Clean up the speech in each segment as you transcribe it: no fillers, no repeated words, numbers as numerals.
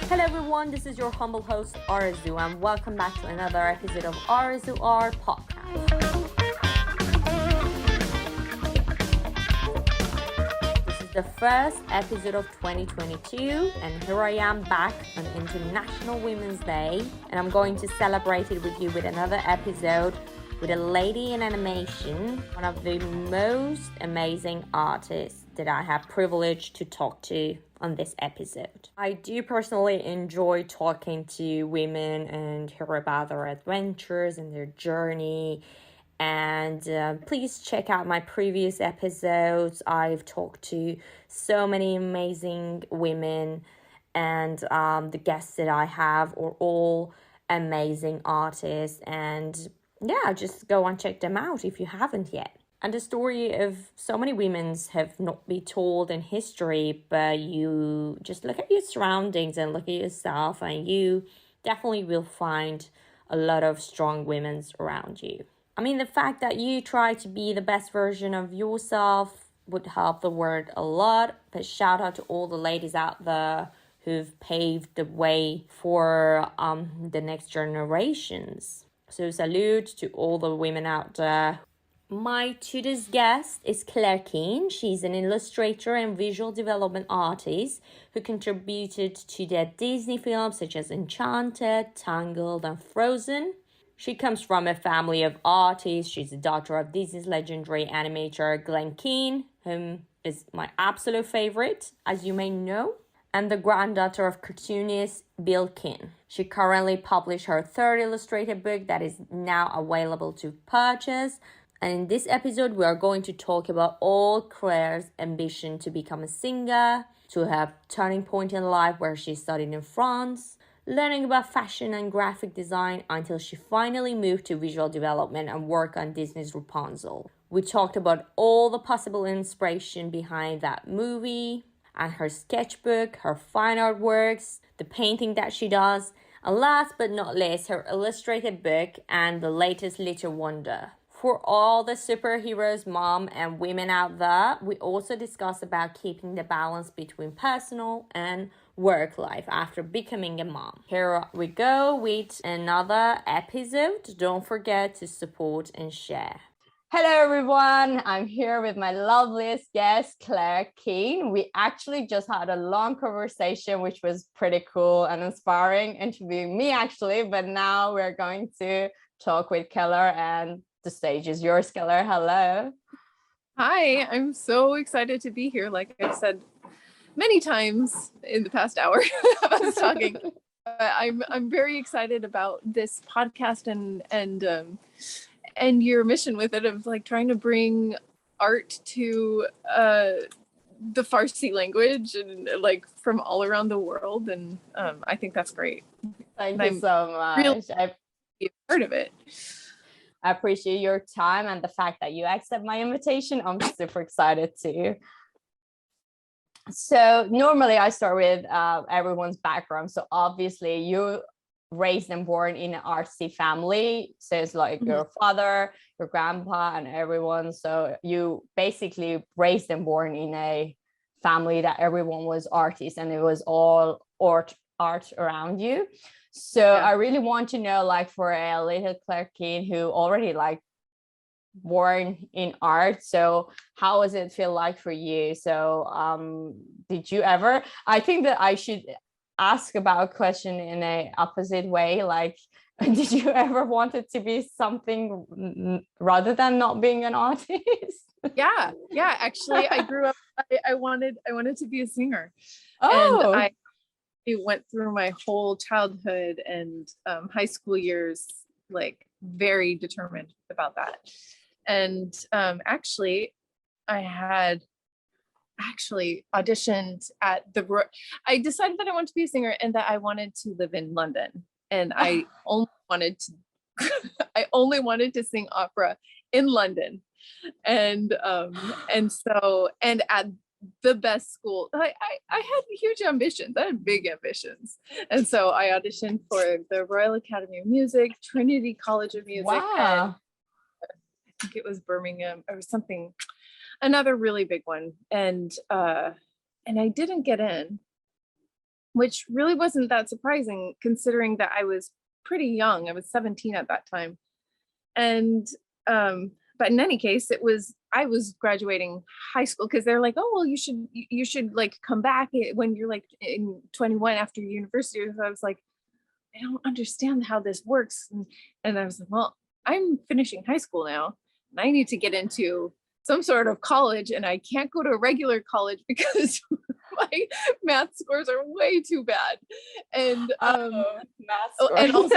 Hello everyone, this is your humble host Arezou, and welcome back to another episode of ArezouArt Podcast. This is the first episode of 2022, and here I am back on International Women's Day, and I'm going to celebrate it with you with another episode with a lady in animation, one of the most amazing artists that I have privilege to talk to on this episode. I do personally enjoy talking to women and hear about their adventures and their journey. And please check out my previous episodes. I've talked to so many amazing women, and the guests that I have are all amazing artists. And yeah, just go and check them out if you haven't yet. And the story of so many women have not been told in history, but you just look at your surroundings and look at yourself, and you definitely will find a lot of strong women around you. I mean, the fact that you try to be the best version of yourself would help the world a lot. But shout out to all the ladies out there who've paved the way for the next generations. So salute to all the women out there. My today's guest is Claire Keane. She's an illustrator and visual development artist who contributed to the Disney films such as Enchanted, Tangled, and Frozen. She comes from a family of artists. She's the daughter of Disney's legendary animator Glen Kean, whom is my absolute favorite, as you may know, and the granddaughter of cartoonist Bill Keane. She currently published her third illustrated book that is now available to purchase. And in this episode, we are going to talk about all Claire's ambition to become a singer, to have turning point in life where she studied in France, learning about fashion and graphic design until she finally moved to visual development and work on Disney's Rapunzel. We talked about all the possible inspiration behind that movie, and her sketchbook, her fine art works, the painting that she does, and last but not least, her illustrated book and the latest little wonder. For all the superheroes, mom, and women out there, we also discuss about keeping the balance between personal and work life after becoming a mom. Here we go with another episode. Don't forget to support and share. Hello everyone, I'm here with my loveliest guest, Claire Keane. We actually just had a long conversation, which was pretty cool and inspiring, interviewing me actually, but now we're going to talk with Claire, and the stage is yours, Claire. Hello. Hi, I'm so excited to be here. Like I've said many times in the past hour of us talking, I'm very excited about this podcast and your mission with it of like trying to bring art to the Farsi language and like from all around the world, and I think that's great. Thank you so much. Really be a part of it. I appreciate your time and the fact that you accept my invitation. I'm super excited too. So normally I start with everyone's background. So obviously you raised and born in an artsy family. So it's like your father, your grandpa, and everyone. So you basically raised and born in a family that everyone was artists, and it was all art around you. So yeah. I really want to know, like, for a little Claire Keane who already like born in art, so how does it feel like for you? So did you ever, I think that I should ask about a question in a opposite way, like did you ever want it to be something rather than not being an artist? yeah actually I grew up, I wanted to be a singer. Oh. And I went through my whole childhood and high school years like very determined about that. And actually I had auditioned at I decided that I wanted to be a singer and that I wanted to live in London, and I only wanted to sing opera in London, and at the best school. I had huge ambitions. I had big ambitions. And so I auditioned for the Royal Academy of Music, Trinity College of Music. Wow. And I think it was Birmingham or something. another really big one. And I didn't get in, which really wasn't that surprising considering that I was pretty young. I was 17 at that time. And but in any case, I was graduating high school, because they're like, oh well, you should like come back when you're like in 21 after university. So I was like, I don't understand how this works. And I was like, well, I'm finishing high school now and I need to get into some sort of college, and I can't go to a regular college because my math scores are way too bad. And math scores. and also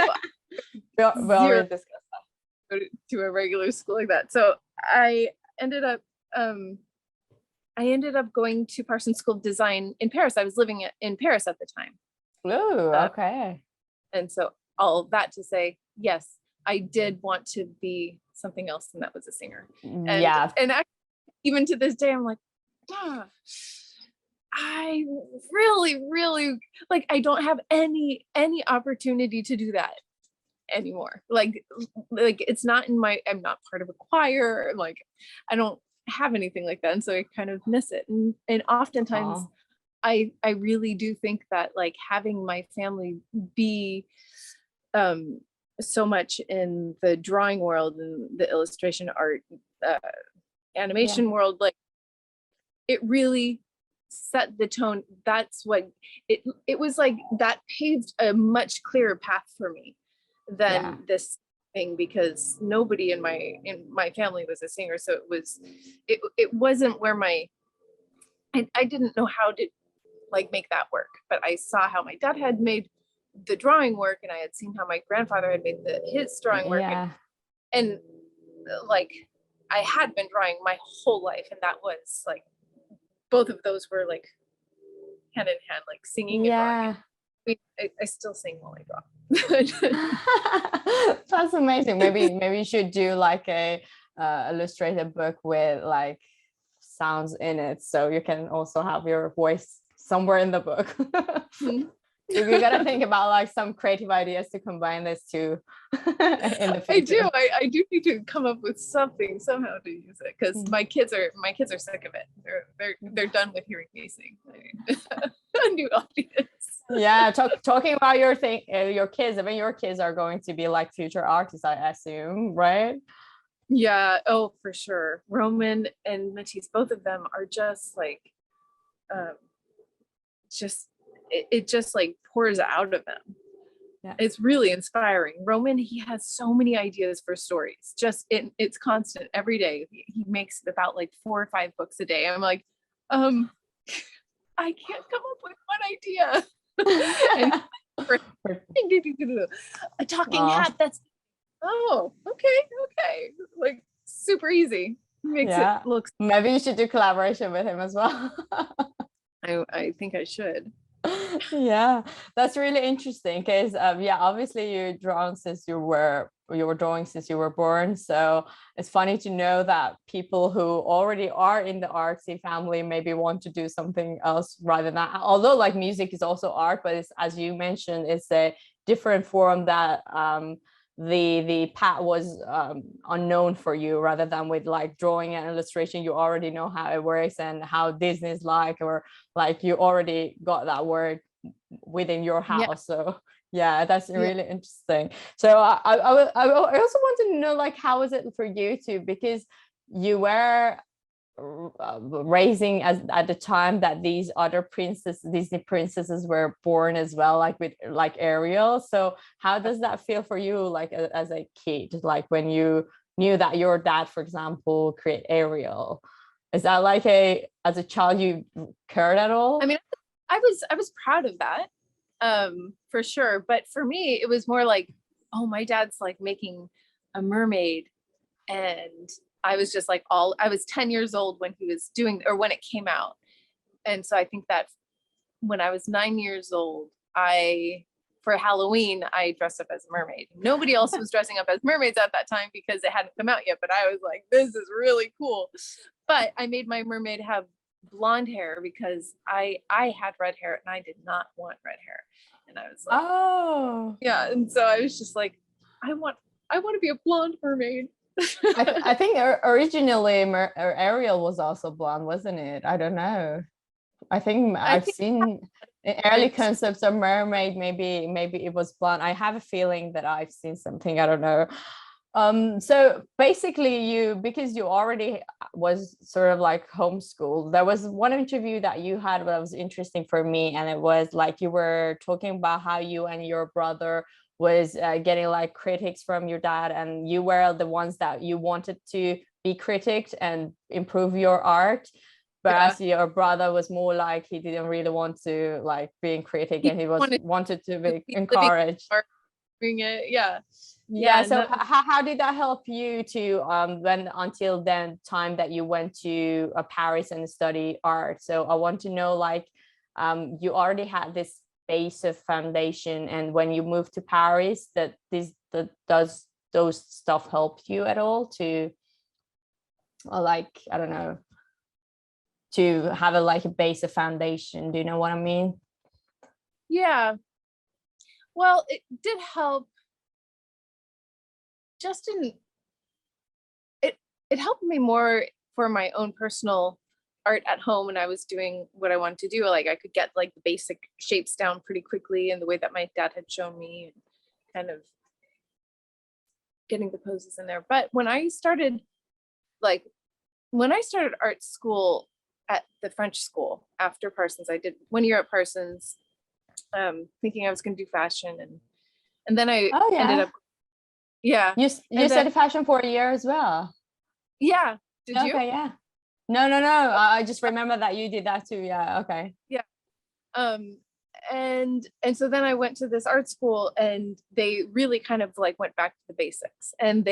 we already discussed that. go to a regular school like that. So I ended up going to Parsons School of Design in Paris. I was living in Paris at the time. Oh, okay. And so all that to say, yes, I did want to be something else, and that was a singer. And, yeah. And actually, even to this day, I'm like, I really, really, like, I don't have any opportunity to do that anymore. Like it's not I'm not part of a choir. Like, I don't have anything like that. And so I kind of miss it. And oftentimes I really do think that like having my family be so much in the drawing world and the illustration art, animation world, like it really set the tone. That's what it was like, that paved a much clearer path for me than this thing, because nobody in my family was a singer. So it wasn't where I didn't know how to like make that work, but I saw how my dad had made the drawing work, and I had seen how my grandfather had made his drawing work, and like I had been drawing my whole life, and that was like both of those were like hand in hand, like singing and drawing. I still sing while I draw. That's amazing. Maybe you should do like a illustrated book with like sounds in it, so you can also have your voice somewhere in the book. You gotta think about like some creative ideas to combine this two in the future. I do need to come up with something somehow to use it, because my kids are sick of it. They're done with hearing me sing. A new audience. Yeah, talking about your kids. I mean, your kids are going to be like future artists, I assume, right? Yeah. Oh, for sure. Roman and Matisse, both of them are just like, it just like pours out of them. Yeah. It's really inspiring. Roman, he has so many ideas for stories. It's constant every day. He makes about like 4 or 5 books a day. I'm like, I can't come up with one idea. A talking hat that's okay, like super easy. Makes it look. Maybe you should do collaboration with him as well. I think I should. Yeah, that's really interesting, because obviously you're drawing since you were born, so it's funny to know that people who already are in the artsy family maybe want to do something else rather than that. Although like music is also art, but it's, as you mentioned, it's a different form that the path was unknown for you, rather than with like drawing and illustration. You already know how it works and how Disney is like, or like you already got that word within your house. So yeah, that's really interesting. So I also want to know, like, how was it for you too, because you were raising at the time that these other Disney princesses were born as well, like with like Ariel. So how does that feel for you, like as a kid, like when you knew that your dad, for example, create Ariel? Is that like as a child you cared at all? I mean, I was proud of that, for sure. But for me, it was more like, oh, my dad's like making a mermaid, and I was just like, I was 10 years old when he was doing, or when it came out. And so I think that when I was 9 years old, for Halloween, I dressed up as a mermaid. Nobody else was dressing up as mermaids at that time because it hadn't come out yet, but I was like, this is really cool. But I made my mermaid have blonde hair because I had red hair and I did not want red hair. And I was like, yeah. And so I was just like, I want to be a blonde mermaid. I think originally Ariel was also blonde, wasn't it? I don't know. I think I've seen early concepts of mermaid. Maybe it was blonde. I have a feeling that I've seen something. I don't know. So basically because you already was sort of like homeschooled, there was one interview that you had that was interesting for me, and it was like you were talking about how you and your brother was getting like critics from your dad, and you were the ones that you wanted to be critiqued and improve your art, whereas your brother was more like he didn't really want to like being critic, and he wanted to be encouraged. Yeah. So how did that help you to when until then time that you went to Paris and study art? So I want to know, like, you already had this base of foundation, and when you moved to Paris, does those stuff help you at all to like, I don't know, to have a base of foundation? Do you know what I mean? Yeah. Well, it did help. Just it helped me more for my own personal art at home when I was doing what I wanted to do. Like I could get like the basic shapes down pretty quickly in the way that my dad had shown me, and kind of getting the poses in there. But when I started art school at the French school after Parsons, I did 1 year at Parsons, thinking I was going to do fashion, and then I ended up. Yeah. You studied fashion for a year as well? Yeah. Did you? Okay, yeah. No. I just remember that you did that too. Yeah, okay. Yeah. And so then I went to this art school, and they really kind of like went back to the basics. And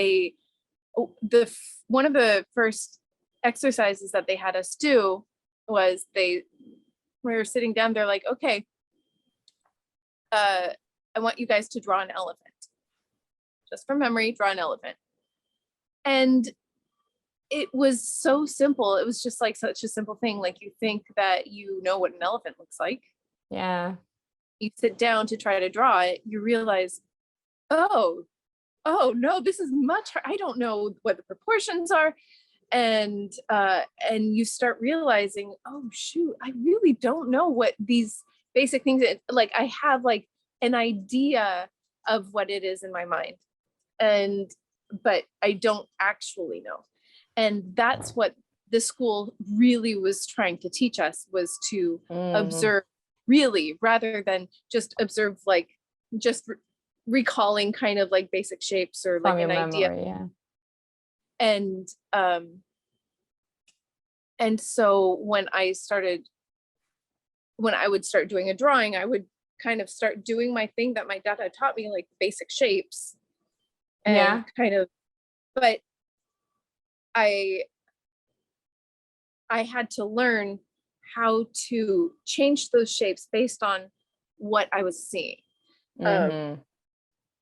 one of the first exercises that they had us do was we were sitting down, they're like, okay, I want you guys to draw an elephant. Just from memory, draw an elephant. And it was so simple. It was just like such a simple thing. Like you think that you know what an elephant looks like. Yeah. You sit down to try to draw it, you realize, oh no, this is much hard. I don't know what the proportions are. And you start realizing, oh shoot, I really don't know what these basic things, like I have like an idea of what it is in my mind, but I don't actually know. And that's what the school really was trying to teach us, was to observe really, rather than just observe, like just recalling kind of like basic shapes or like an idea. Yeah. And so when I would start doing a drawing, I would kind of start doing my thing that my dad had taught me, like basic shapes. And but I had to learn how to change those shapes based on what I was seeing,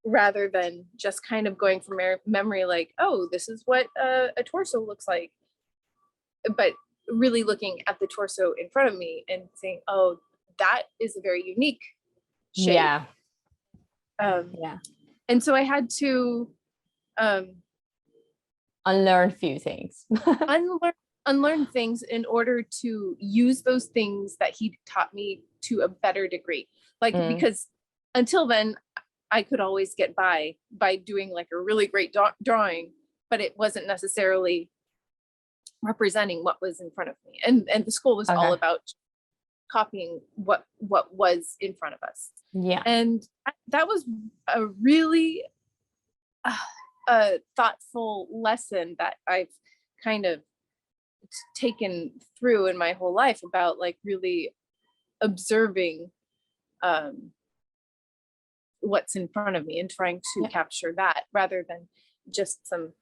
rather than just kind of going from memory, like, oh, this is what a torso looks like, but really looking at the torso in front of me and saying, oh, that is a very unique shape. And so I had to unlearn a few things. unlearn things in order to use those things that he taught me to a better degree. Like, because until then, I could always get by doing like a really great drawing, but it wasn't necessarily representing what was in front of me. And the school was all about copying what was in front of us. Yeah. And that was a really thoughtful lesson that I've kind of taken through in my whole life, about like really observing what's in front of me and trying to capture that, rather than just some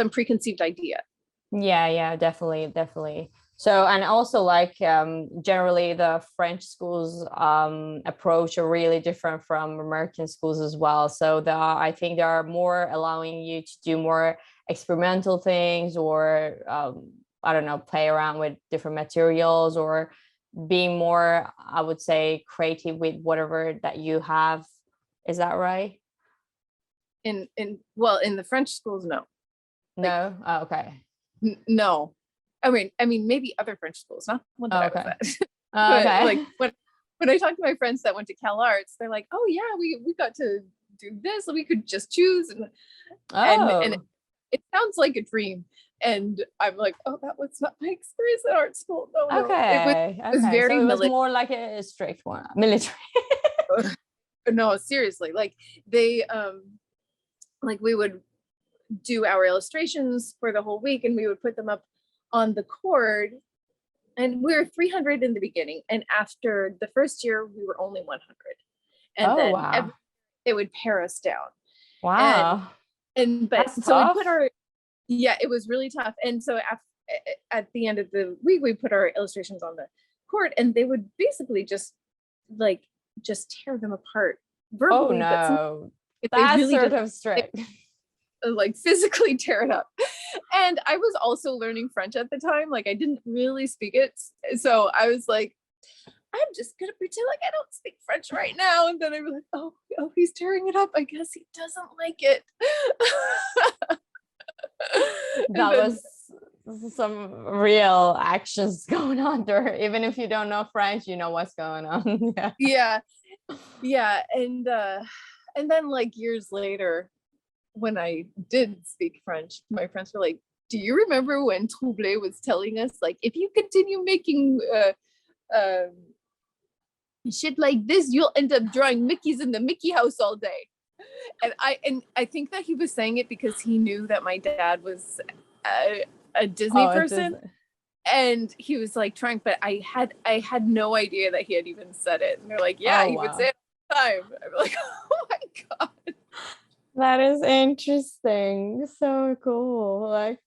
preconceived idea. Yeah, definitely. So, and also like generally the French schools approach are really different from American schools as well. So I think they are more allowing you to do more experimental things, or I don't know, play around with different materials, or being more, I would say, creative with whatever that you have. Is that right? in the French schools, no. No? Oh, okay. No. I mean, maybe other French schools, not one that I was at. Oh, okay. Like when I talk to my friends that went to Cal Arts, they're like, oh yeah, we got to do this, and we could just choose, and it sounds like a dream. And I'm like, oh, that was not my experience at art school. No, okay. It was very so it was more like a strict one, military. No, seriously, like they like we would do our illustrations for the whole week, and we would put them up on the cord, and we were 300 in the beginning, and after the first year we were only 100, and then wow. they would pare us down. Wow. And but That's so tough. we put our, it was really tough. And so at the end of the week, we put our illustrations on the cord, and they would basically just tear them apart verbally. Oh no, that's really sort of strict. Like physically tear it up. And I was also learning French at the time. Like I didn't really speak it. So I was like, I'm just gonna pretend like I don't speak French right now. And then I was like, oh, he's tearing it up. I guess he doesn't like it. That was some real actions going on there. Even if you don't know French, you know what's going on. Yeah. And then like years later, when I did speak French, my friends were like, do you remember when Troublé was telling us, like, if you continue making shit like this, you'll end up drawing Mickeys in the Mickey house all day. And I think that he was saying it because he knew that my dad was a Disney person. And he was like trying, but I had no idea that he had even said it. And they're like, he would say it all the time. I'm like, oh my God. That is interesting. So cool. Like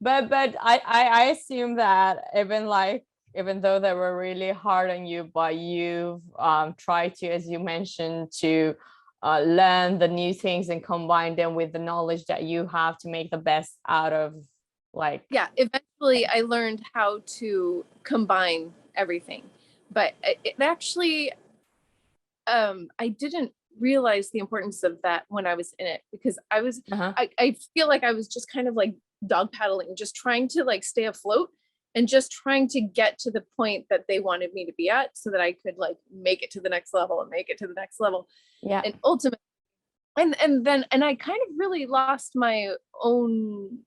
but I assume that even though they were really hard on you, but you've tried to, as you mentioned, to learn the new things and combine them with the knowledge that you have to make the best out of eventually I learned how to combine everything, but it actually I didn't realize the importance of that when I was in it, because I was I feel like I was just kind of like dog paddling, just trying to like stay afloat and just trying to get to the point that they wanted me to be at, so that I could like make it to the next level and make it to the next level. And ultimately and I kind of really lost my own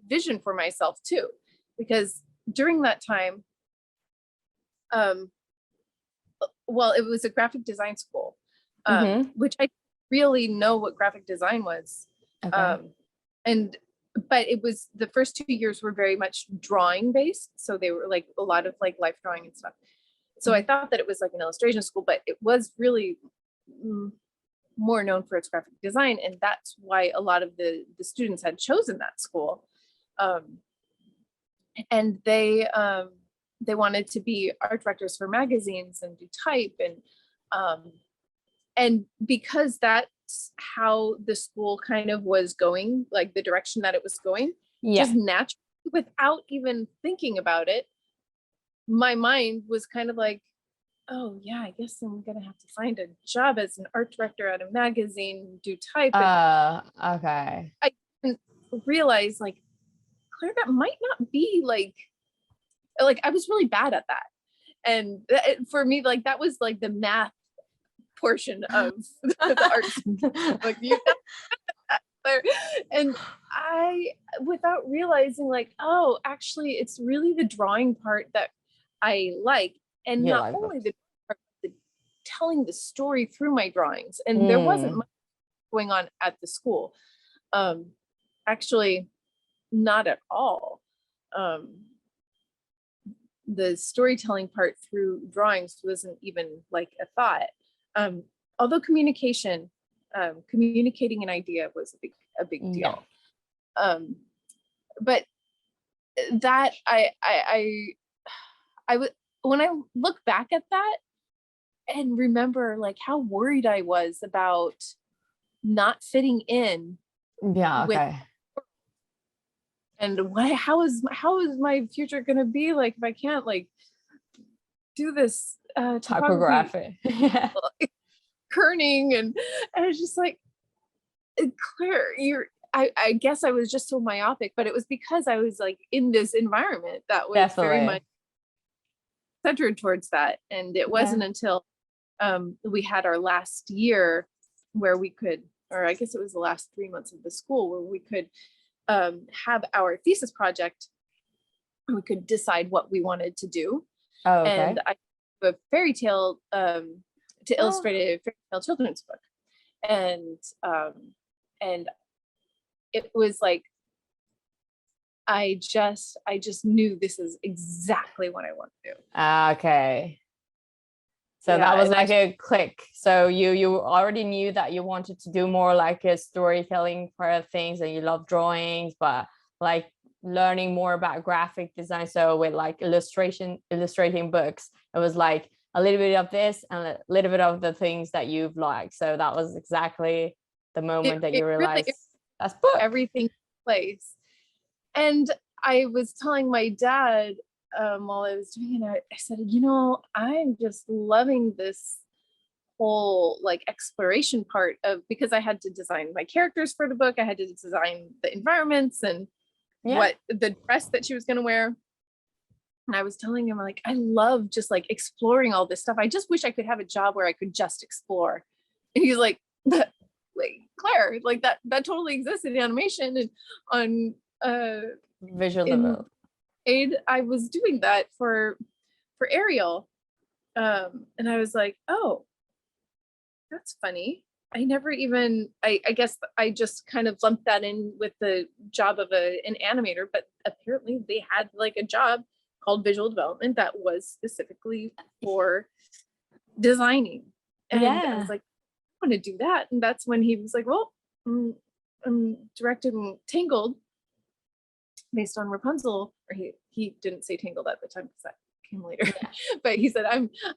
vision for myself too, because during that time well, it was a graphic design school, which I really know what graphic design was. But it was, the first 2 years were very much drawing based. So they were like a lot of like life drawing and stuff. So I thought that it was like an illustration school, but it was really more known for its graphic design. And that's why a lot of the students had chosen that school. And they wanted to be art directors for magazines and do type, and because that's how the school kind of was going, like the direction that it was going, just naturally, without even thinking about it, my mind was kind of like, oh yeah, I guess I'm gonna have to find a job as an art director at a magazine, do type. Okay. I didn't realize, like, Claire, that might not be like I was really bad at that. And for me, like, that was like the math portion of the art. Like, you know, and I, without realizing, like, oh, actually, it's really the drawing part that I like. And not only the part, but telling the story through my drawings. And there wasn't much going on at the school. Actually, not at all. The storytelling part through drawings wasn't even like a thought. Although communicating an idea was a big deal. But that I would, when I look back at that and remember like how worried I was about not fitting in. And how is my future going to be like if I can't like do this typography? kerning, and I was just like, Claire, I guess I was just so myopic, but it was because I was like in this environment that was very much centered towards that. And it wasn't until we had our last year where we could, or I guess it was the last 3 months of the school, where we could have our thesis project, and we could decide what we wanted to do. Oh, okay. And I have a fairy tale to illustrate a fairy tale children's book. And it was like, I just knew this is exactly what I want to do. Okay. So that was like a click. So you already knew that you wanted to do more like a storytelling part of things, and you love drawings, but like learning more about graphic design. So with like illustrating books, it was like a little bit of this and a little bit of the things that you've liked. So that was exactly the moment that you realized that's book. Everything in place. And I was telling my dad while I was doing it, I said, I'm just loving this whole like exploration part of, because I had to design my characters for the book. I had to design the environments and what the dress that she was going to wear. And I was telling him, like, I love just like exploring all this stuff. I just wish I could have a job where I could just explore. And he's like, wait, Claire, like that totally exists in animation and on visual development. I was doing that for Ariel. And I was like, oh, that's funny. I never even, I guess I just kind of lumped that in with the job of an animator, but apparently they had like a job called visual development that was specifically for designing. And I was like, I want to do that. And that's when he was like, well, I'm directing Tangled based on Rapunzel, or he didn't say Tangled at the time because that came later. But he said,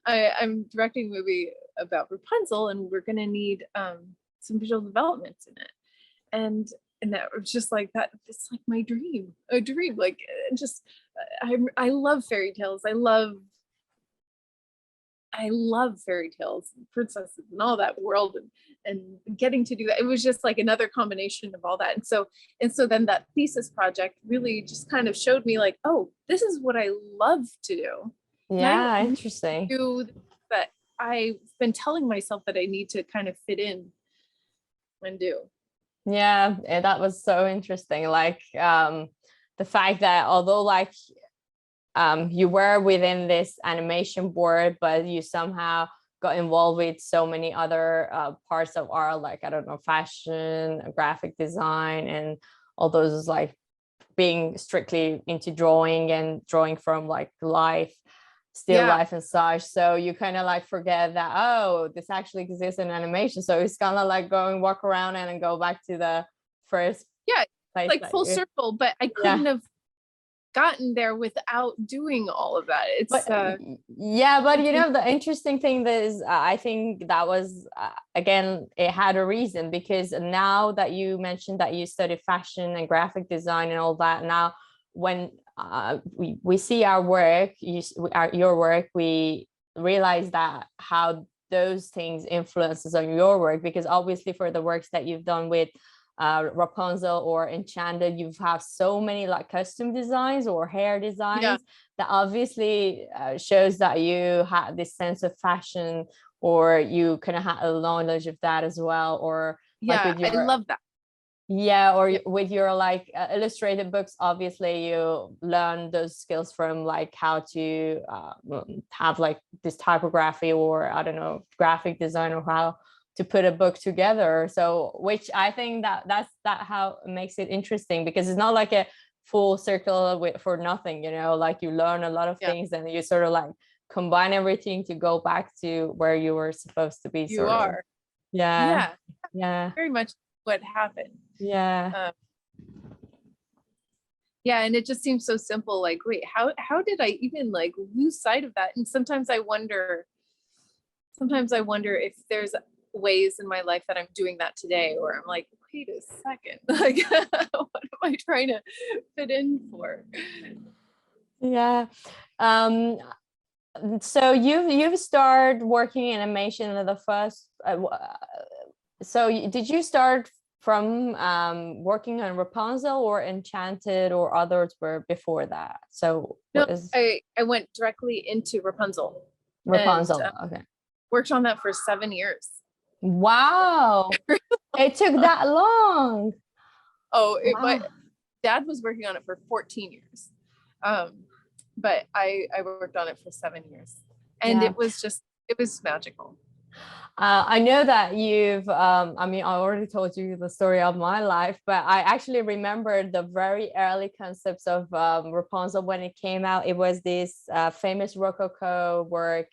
I'm directing a movie about Rapunzel, and we're gonna need some visual developments in it. And that was just like that. It's like my dream, a dream. Like just, I love fairy tales. I love fairy tales, and princesses, and all that world, and getting to do that. It was just like another combination of all that. And so then that thesis project really just kind of showed me like, oh, this is what I love to do. Yeah, interesting. That I've been telling myself that I need to kind of fit in and do. Yeah, that was so interesting. Like the fact that although like you were within this animation board, but you somehow got involved with so many other parts of art, like, I don't know, fashion, graphic design, and all those, like being strictly into drawing and drawing from like life, still life and such. So you kind of like forget that, oh, this actually exists in animation. So it's kind of like walk around and then go back to the first place, like full circle. But I couldn't have gotten there without doing all of that. But the interesting thing is I think that was again, it had a reason, because now that you mentioned that you studied fashion and graphic design and all that, now when we see our work, your work, we realize that how those things influences on your work, because obviously for the works that you've done with Rapunzel or Enchanted, you've have so many like custom designs or hair designs that obviously shows that you had this sense of fashion, or you kind of had a knowledge of that as well, or I love that. With your like illustrated books, obviously you learn those skills from like how to have like this typography, or I don't know, graphic design, or how to put a book together. So which I think that's how it makes it interesting, because it's not like a full circle for nothing, like you learn a lot of things, and you sort of like combine everything to go back to where you were supposed to be. Very much what happened. And it just seems so simple, like, wait, how did I even like lose sight of that? And sometimes I wonder if there's ways in my life that I'm doing that today, or I'm like, wait a second, like what am I trying to fit in for? So you've started working in animation in the first. Did you start from working on Rapunzel or Enchanted or others were before that? So no, I went directly into Rapunzel. Rapunzel, and, okay. Worked on that for 7 years. Wow, it took that long. Oh, Wow. my dad was working on it for 14 years. But I worked on it for 7 years, and it was magical. I know that you've, I mean, I already told you the story of my life, but I actually remember the very early concepts of Rapunzel when it came out. It was this famous Rococo work.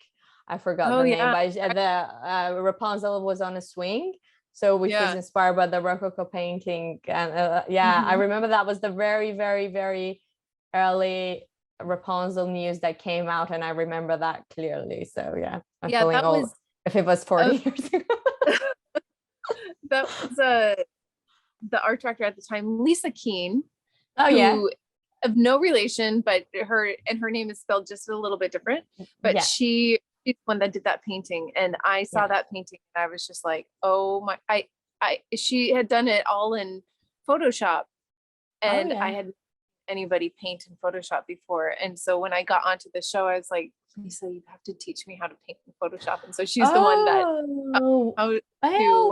I forgot the name, but the Rapunzel was on a swing. So which was inspired by the Rococo painting. And I remember that was the very, very, very early Rapunzel news that came out. And I remember that clearly. So yeah, I'm feeling old. If it was 40 years ago. That was the art director at the time, Lisa Keane. Oh, who, of no relation, but her name is spelled just a little bit different. But she's the one that did that painting. And I saw that painting and I was just like, oh my, she had done it all in Photoshop. And I hadn't anybody paint in Photoshop before. And so when I got onto the show, I was like, Lisa, you have to teach me how to paint in Photoshop. And so she's the one that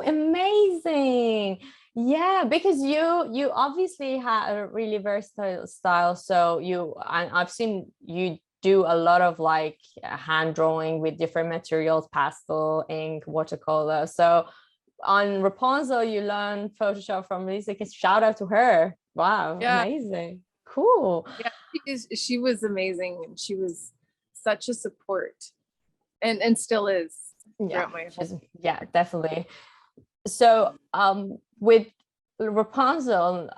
amazing. Yeah, because you obviously have a really versatile style. So I've seen you do a lot of like hand drawing with different materials, pastel, ink, watercolor. So on Rapunzel, you learned Photoshop from Lisa. Shout out to her. Wow, amazing. Cool. Yeah, she was amazing, and she was such a support, and still is throughout my whole. Yeah, definitely. So with Rapunzel,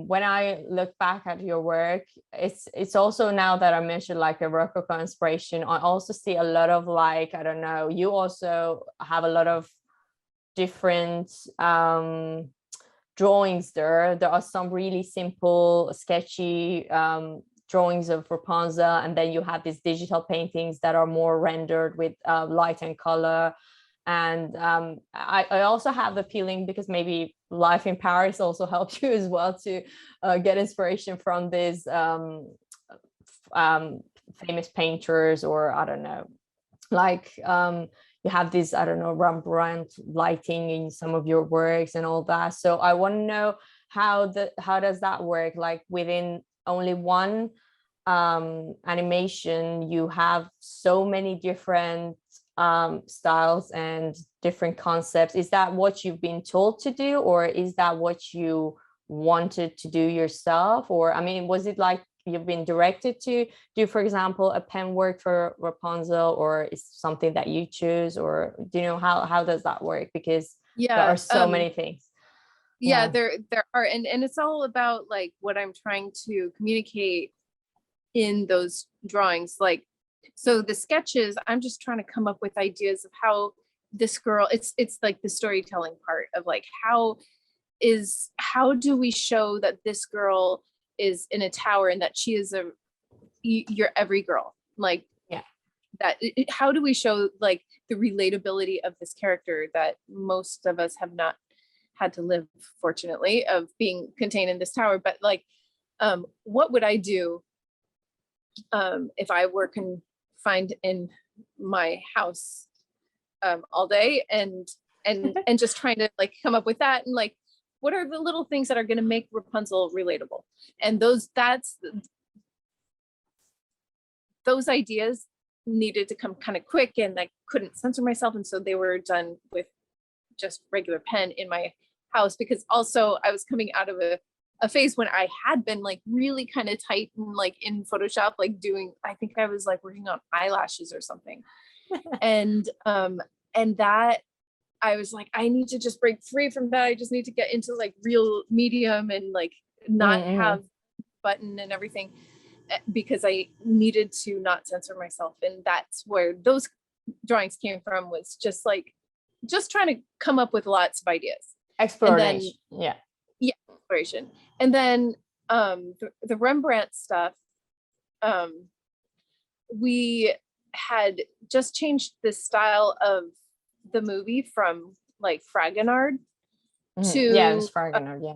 when I look back at your work, it's also, now that I mentioned like a Rococo inspiration, I also see a lot of like, I don't know, you also have a lot of different drawings there. There are some really simple, sketchy drawings of Rapunzel, and then you have these digital paintings that are more rendered with light and color. And I also have the feeling, because maybe life in Paris also helped you as well to get inspiration from these famous painters, or I don't know, like you have this, I don't know, Rembrandt lighting in some of your works and all that. So I want to know how does that work? Like within only one animation, you have so many different styles and different concepts. Is that what you've been told to do, or is that what you wanted to do yourself? Or I mean, was it like you've been directed to do, for example, a pen work for Rapunzel, or is something that you choose? Or do you know how does that work? Because there are so many things. There are, and it's all about like what I'm trying to communicate in those drawings. Like, so the sketches, I'm just trying to come up with ideas of how this girl, it's like the storytelling part of like, how do we show that this girl is in a tower and that she is your every girl, like that. How do we show like the relatability of this character that most of us have not had to live, fortunately, of being contained in this tower? But like, what would I do if I were confined in my house all day and just trying to like come up with that, and like, what are the little things that are going to make Rapunzel relatable? And those ideas needed to come kind of quick, and I couldn't censor myself. And so they were done with just regular pen in my house, because also I was coming out of a phase when I had been like really kind of tight and like in Photoshop, like doing, I think I was like working on eyelashes or something. and that I was like, I need to just break free from that. I just need to get into like real medium and like not have button and everything, because I needed to not censor myself. And that's where those drawings came from, was just trying to come up with lots of ideas. Exploration. Exploration. And then the Rembrandt stuff, we had just changed the style of the movie from like Fragonard to yeah, it was Fragonard, yeah.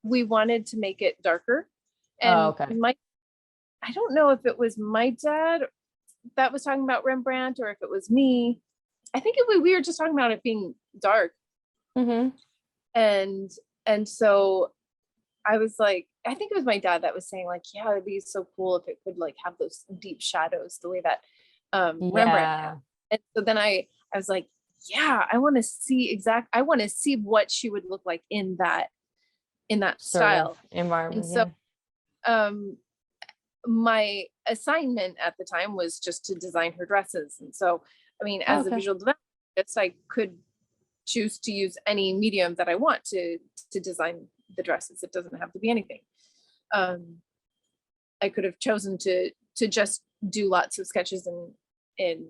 We wanted to make it darker. And I don't know if it was my dad that was talking about Rembrandt or if it was me. I think we were just talking about it being dark. And so I was like, I think it was my dad that was saying like, yeah, it'd be so cool if it could like have those deep shadows the way that Rembrandt had. And so then I was like, yeah, I want to see what she would look like in that style environment. And so my assignment at the time was just to design her dresses. And so, I mean, as a visual designer, I could choose to use any medium that I want to design the dresses. It doesn't have to be anything. I could have chosen to just do lots of sketches in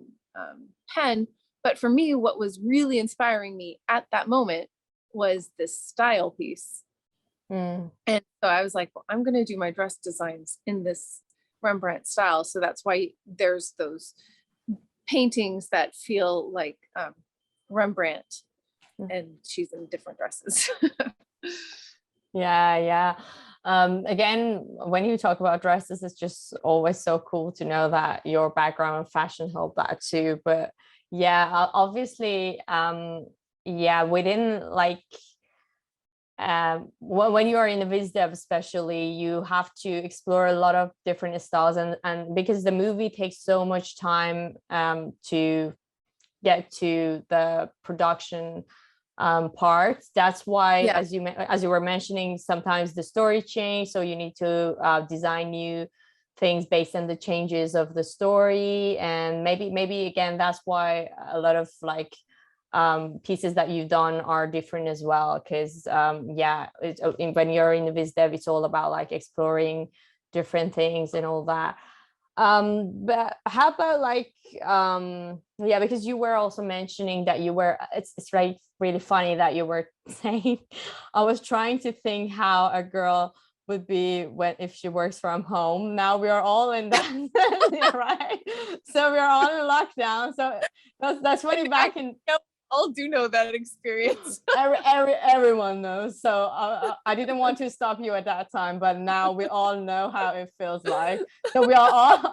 pen. But for me, what was really inspiring me at that moment was this style piece. And so I was like, well, I'm going to do my dress designs in this Rembrandt style. So that's why there's those paintings that feel like Rembrandt, and she's in different dresses. Yeah. Again, when you talk about dresses, it's just always so cool to know that your background in fashion helped that too. But yeah, obviously, within like when you are in the viz dev especially, you have to explore a lot of different styles, and because the movie takes so much time to get to the production part, that's why as you were mentioning, sometimes the story change, so you need to design new things based on the changes of the story. And maybe again, that's why a lot of like pieces that you've done are different as well, because when you're in the viz dev, it's all about like exploring different things and all that. But how about like because you were also mentioning that you were, it's really funny that you were saying, I was trying to think how a girl would be if she works from home. Now we are all in that right, so we are all in lockdown, so that's funny. Back in all do know that experience. Everyone knows. So I didn't want to stop you at that time, but now we all know how it feels like. So we are all,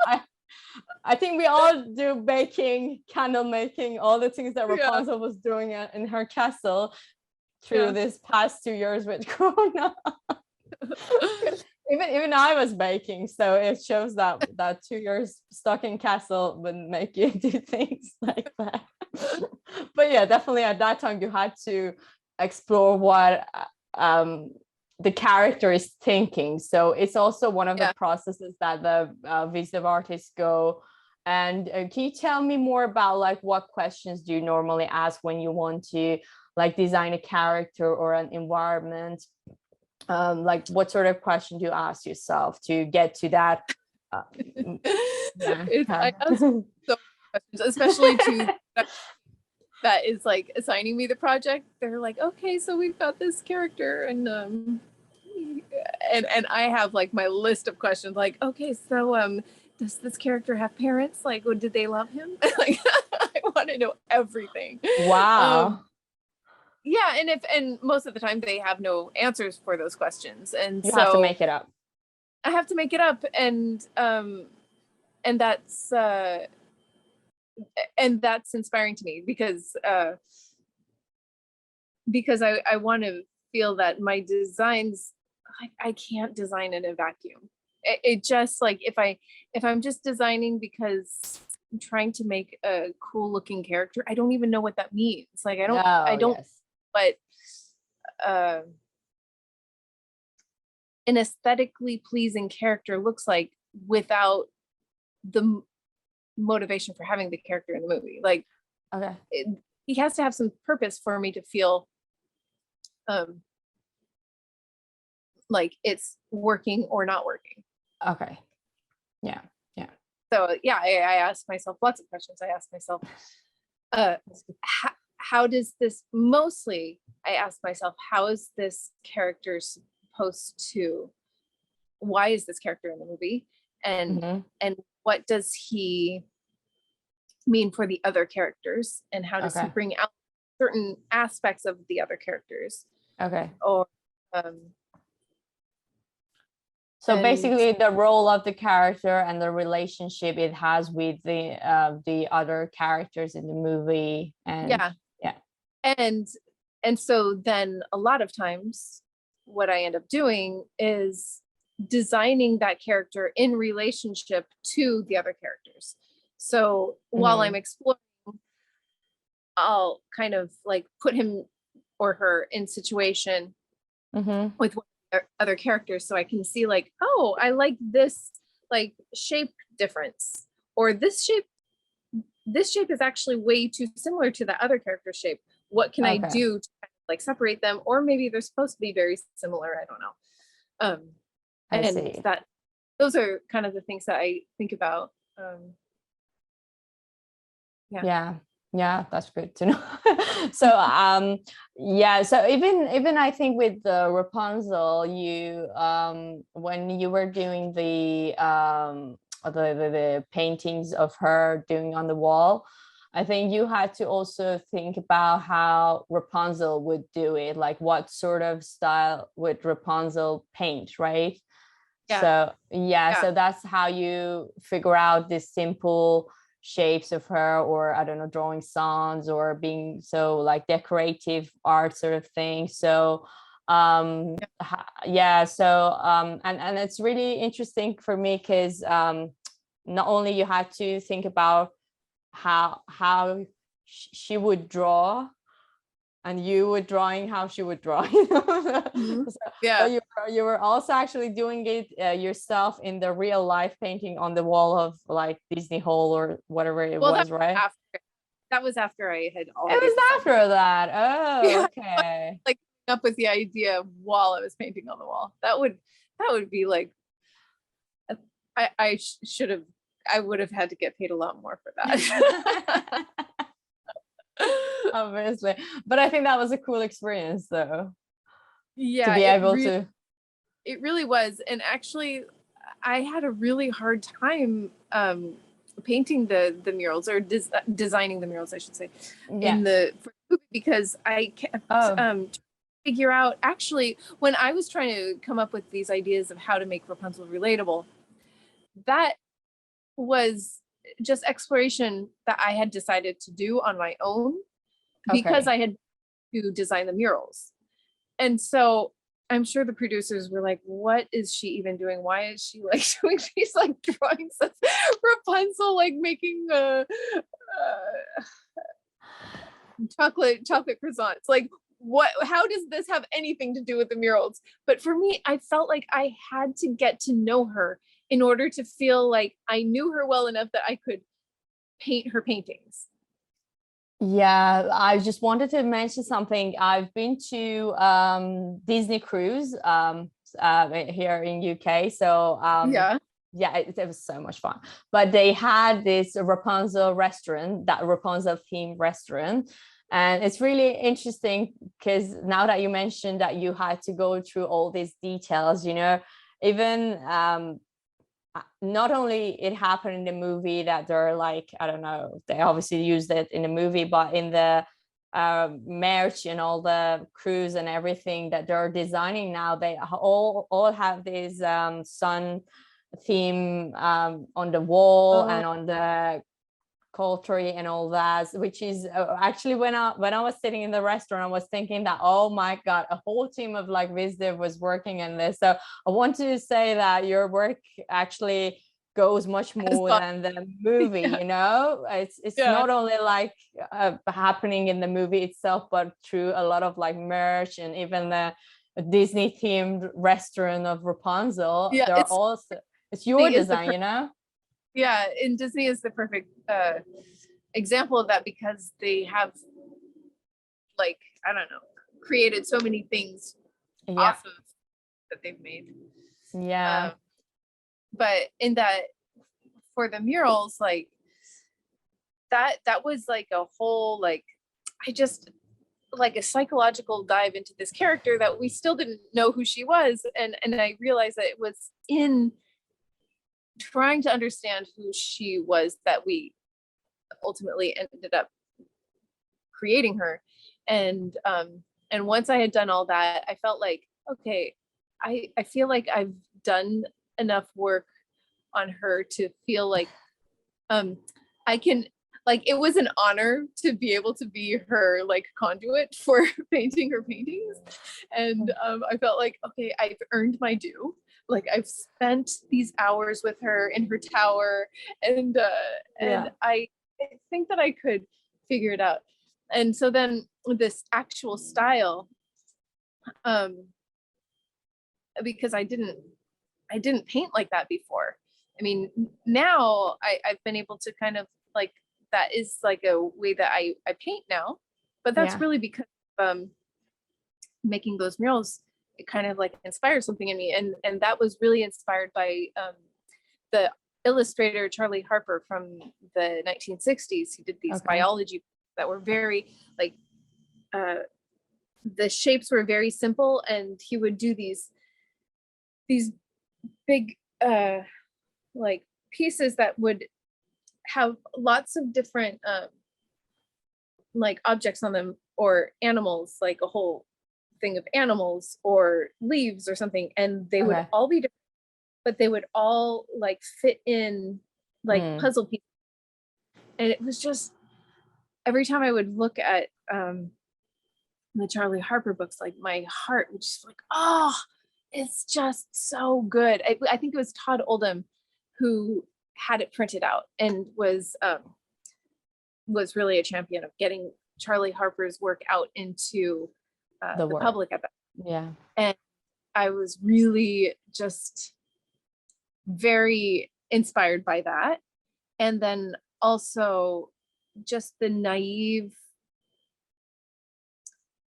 I think we all do baking, candle making, all the things that Rapunzel was doing in her castle through this past 2 years with Corona. Even I was baking, so it shows that 2 years stuck in castle would make you do things like that. But yeah, definitely at that time you had to explore what the character is thinking. So it's also one of the processes that the visual artists go. And can you tell me more about like what questions do you normally ask when you want to like design a character or an environment? Like what sort of question do you ask yourself to get to that? I ask so questions, especially to that is like assigning me the project. They're like, okay, so we've got this character, and I have like my list of questions. Like, okay, so does this character have parents? Like, did they love him? Like, I want to know everything. Wow. And most of the time they have no answers for those questions, and you so have to make it up. I have to make it up, and that's inspiring to me because I want to feel that my designs, I can't design in a vacuum. It just like if I'm just designing because I'm trying to make a cool looking character, I don't even know what that means. Like I don't. But an aesthetically pleasing character looks like without the motivation for having the character in the movie. Like, he has to have some purpose for me to feel like it's working or not working. Okay. Yeah. So I ask myself lots of questions. I ask myself, how does this, mostly I ask myself, how is this character supposed to, why is this character in the movie? And what does he mean for the other characters and how to bring out certain aspects of the other characters. Okay. Or so basically the role of the character and the relationship it has with the other characters in the movie. And and so then a lot of times what I end up doing is designing that character in relationship to the other characters. So while I'm exploring, I'll kind of like put him or her in situation with other characters, so I can see like, oh, I like this like shape difference, or this shape is actually way too similar to the other character shape. What can I do to kind of like separate them? Or maybe they're supposed to be very similar. I don't know. I and see. Those are kind of the things that I think about. Yeah, that's good to know. So so even I think with the Rapunzel, you when you were doing the paintings of her doing on the wall, I think you had to also think about how Rapunzel would do it, like what sort of style would Rapunzel paint, right? So that's how you figure out this simple shapes of her, or I don't know, drawing songs or being so like decorative art sort of thing. So and it's really interesting for me because not only you had to think about how she would draw, and you were drawing how she would draw, you know? So you were also actually doing it yourself in the real life painting on the wall of like Disney Hall or whatever it was, right? That was after I had already. It was after that. Oh, okay. Like up with the idea while I was painting on the wall. That would be like, I would have had to get paid a lot more for that. Obviously, but I think that was a cool experience though. Yeah, to be able to. It really was. And actually I had a really hard time painting the murals, or designing the murals, I should say, because I kept figure out, actually, when I was trying to come up with these ideas of how to make Rapunzel relatable, that was just exploration that I had decided to do on my own because I had to design the murals. And so I'm sure the producers were like, what is she even doing? Why is she like doing these like drawings of Rapunzel, like making chocolate croissants? Like, how does this have anything to do with the murals? But for me, I felt like I had to get to know her in order to feel like I knew her well enough that I could paint her paintings. Yeah, I just wanted to mention something. I've been to Disney cruise here in UK. So it was so much fun. But they had this Rapunzel restaurant, that Rapunzel themed restaurant. And it's really interesting because now that you mentioned that you had to go through all these details, you know, even not only it happened in the movie that they're like, I don't know, they obviously used it in the movie, but in the merch and all the crews and everything that they're designing now, they all have this sun theme on the wall and on the cutlery and all that, which is actually when I was sitting in the restaurant, I was thinking that, oh my god, a whole team of like Visdiv was working in this. So I want to say that your work actually goes much more than the movie. You know, it's not only like happening in the movie itself, but through a lot of like merch and even the Disney themed restaurant of Rapunzel. They're also, it's your design, you know. Yeah, and Disney is the perfect example of that, because they have, like, I don't know, created so many things off of that they've made. Yeah. But in that, for the murals, like that was like a whole, like, I just like a psychological dive into this character that we still didn't know who she was, and I realized that it was in trying to understand who she was that we ultimately ended up creating her. And once I had done all that, I felt like, okay, I feel like I've done enough work on her to feel like I can, like, it was an honor to be able to be her like conduit for painting her paintings. And I felt like, okay, I've earned my due. Like, I've spent these hours with her in her tower, and I think that I could figure it out. And so then this actual style, because I didn't paint like that before. I mean, now I've been able to kind of like, that is like a way that I paint now, but that's really because making those murals, it kind of like inspired something in me. And that was really inspired by the illustrator Charlie Harper from the 1960s. He did these biology that were very like, the shapes were very simple, and he would do these big like pieces that would have lots of different like objects on them, or animals, like a whole thing of animals or leaves or something, and they would all be different, but they would all like fit in like puzzle pieces. And it was just, every time I would look at the Charlie Harper books, like my heart would just like, oh, it's just so good. I think it was Todd Oldham who had it printed out and was really a champion of getting Charlie Harper's work out into the public at that. Yeah. And I was really just very inspired by that. And then also just the naive,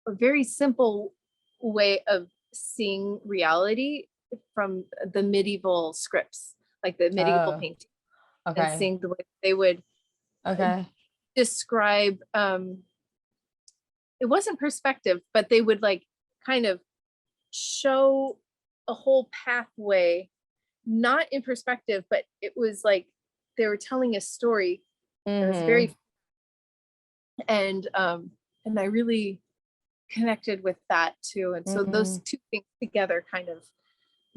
a very simple way of seeing reality from the medieval scripts, like the medieval painting, and seeing the way they would describe, it wasn't perspective, but they would like kind of show a whole pathway, not in perspective, but it was like they were telling a story. It was very, and I really connected with that too. And so those two things together kind of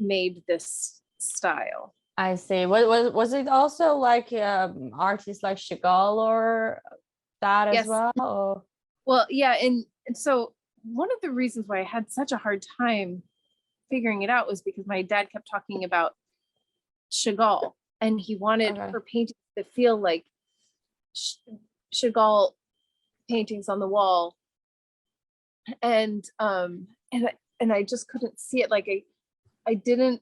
made this style. I see. Was it also like artists like Chagall or that as well? Or? Well, yeah, and so one of the reasons why I had such a hard time figuring it out was because my dad kept talking about Chagall, and he wanted her paintings to feel like Chagall paintings on the wall, and I just couldn't see it. Like I didn't,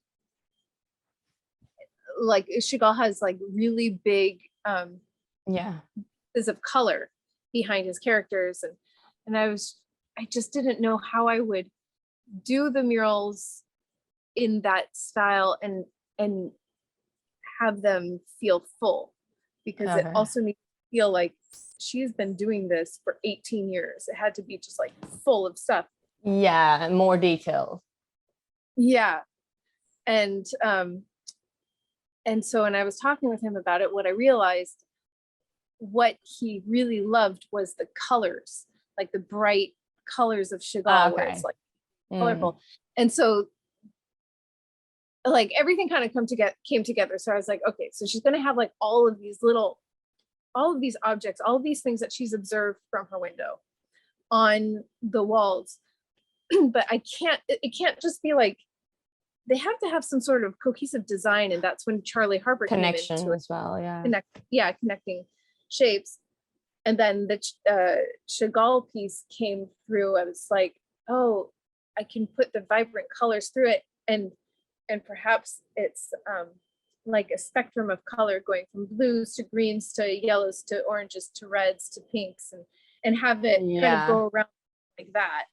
like, Chagall has like really big pieces of color behind his characters, and I just didn't know how I would do the murals in that style and have them feel full, because it also needs to feel like she's been doing this for 18 years. It had to be just like full of stuff. Yeah, and more detail. Yeah. And so when I was talking with him about it, what I realized, what he really loved was the colors, like the bright colors of Chagall, where it's like colorful. And so like everything kind of came together. So I was like, okay, so she's going to have like all of these objects, all of these things that she's observed from her window on the walls. But it can't just be like, they have to have some sort of cohesive design. And that's when Charlie Harper connection came into as well. Connecting shapes. And then the Chagall piece came through. I was like, oh, I can put the vibrant colors through it, and perhaps it's like a spectrum of color going from blues to greens to yellows to oranges to reds to pinks, and have it kind of go around like that.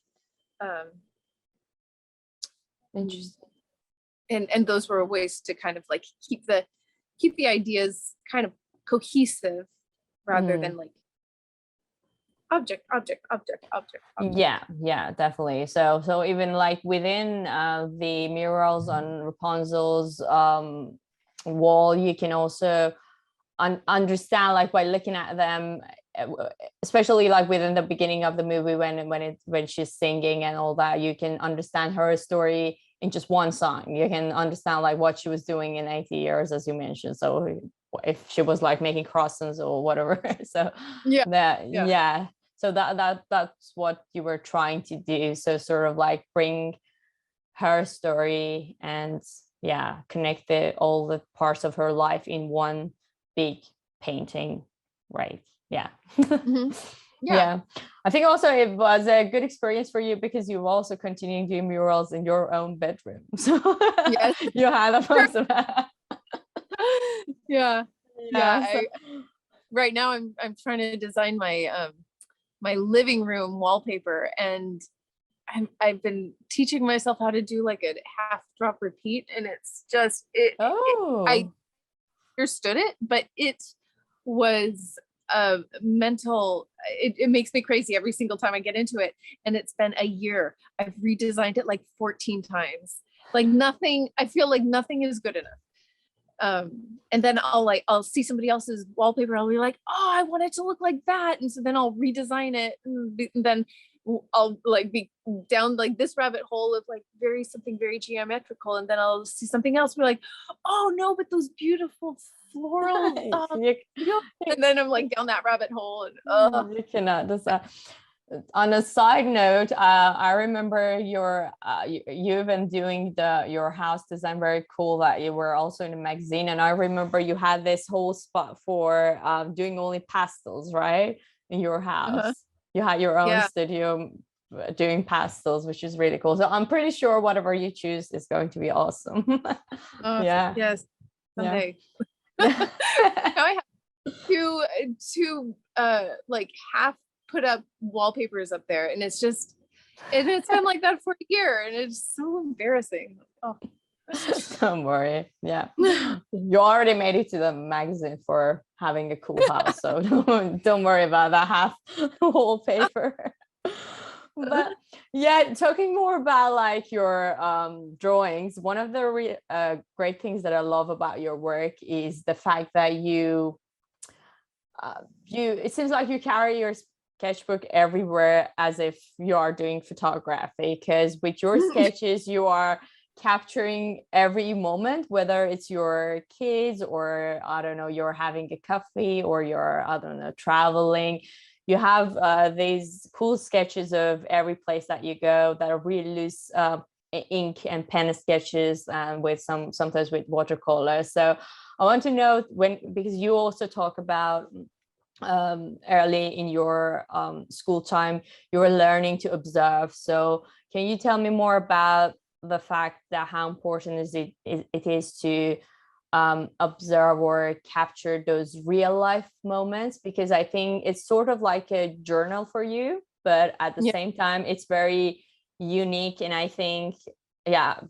Interesting. And those were ways to kind of like keep the ideas kind of cohesive, rather than like object. Yeah, definitely. So even like within the murals on Rapunzel's wall, you can also understand, like by looking at them, especially like within the beginning of the movie when she's singing and all that, you can understand her story in just one song. You can understand like what she was doing in 80 years, as you mentioned. So if she was like making croissants or whatever. So yeah. So that's what you were trying to do. So sort of like bring her story and connect all the parts of her life in one big painting, right? Mm-hmm. Yeah. I think also it was a good experience for you because you've also continued doing murals in your own bedroom. So yes. You had a fun of that. Right now I'm trying to design my my living room wallpaper, and I've been teaching myself how to do like a half drop repeat, and it's just I understood it, but it was mental. It makes me crazy every single time I get into it, and it's been a year. I've redesigned it like 14 times. Like nothing, I feel like nothing is good enough. And then I'll see somebody else's wallpaper, I'll be like, oh, I want it to look like that, and so then I'll redesign it, and then I'll like be down like this rabbit hole of like something very geometrical, and then I'll see something else, be like, oh no, but those beautiful floral and then I'm like down that rabbit hole, and you cannot decide. On a side note, I remember you've been doing your house design very cool, that you were also in a magazine, and I remember you had this whole spot for doing only pastels, right, in your house. You had your own studio doing pastels, which is really cool. So I'm pretty sure whatever you choose is going to be awesome. Yes, someday. Now I have two like half put up wallpapers up there, and it's been like that for a year, and it's so embarrassing. Don't worry. You already made it to the magazine for having a cool house, so don't worry about that half wallpaper. But talking more about like your drawings, one of the great things that I love about your work is the fact that you it seems like you carry your sketchbook everywhere as if you are doing photography, because with your sketches you are capturing every moment, whether it's your kids or I don't know, you're having a coffee or you're, I don't know, traveling. You have these cool sketches of every place that you go that are really loose ink and pen sketches, and with sometimes with watercolor. So I want to know because you also talk about early in your school time you were learning to observe. So can you tell me more about the fact that how important it is to observe or capture those real life moments? Because I think it's sort of like a journal for you, but at the same time it's very unique. And I think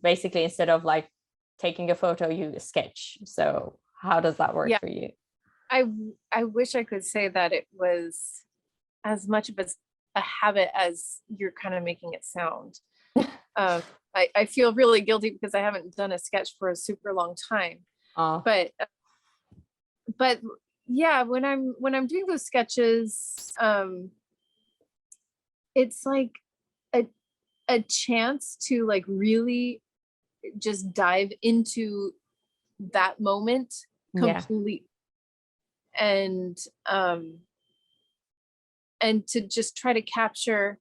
basically instead of like taking a photo, you sketch. So how does that work for you? I wish I could say that it was as much of a habit as you're kind of making it sound. I feel really guilty because I haven't done a sketch for a super long time. But yeah, when I'm doing those sketches, it's like a chance to like really just dive into that moment completely. And to just try to capture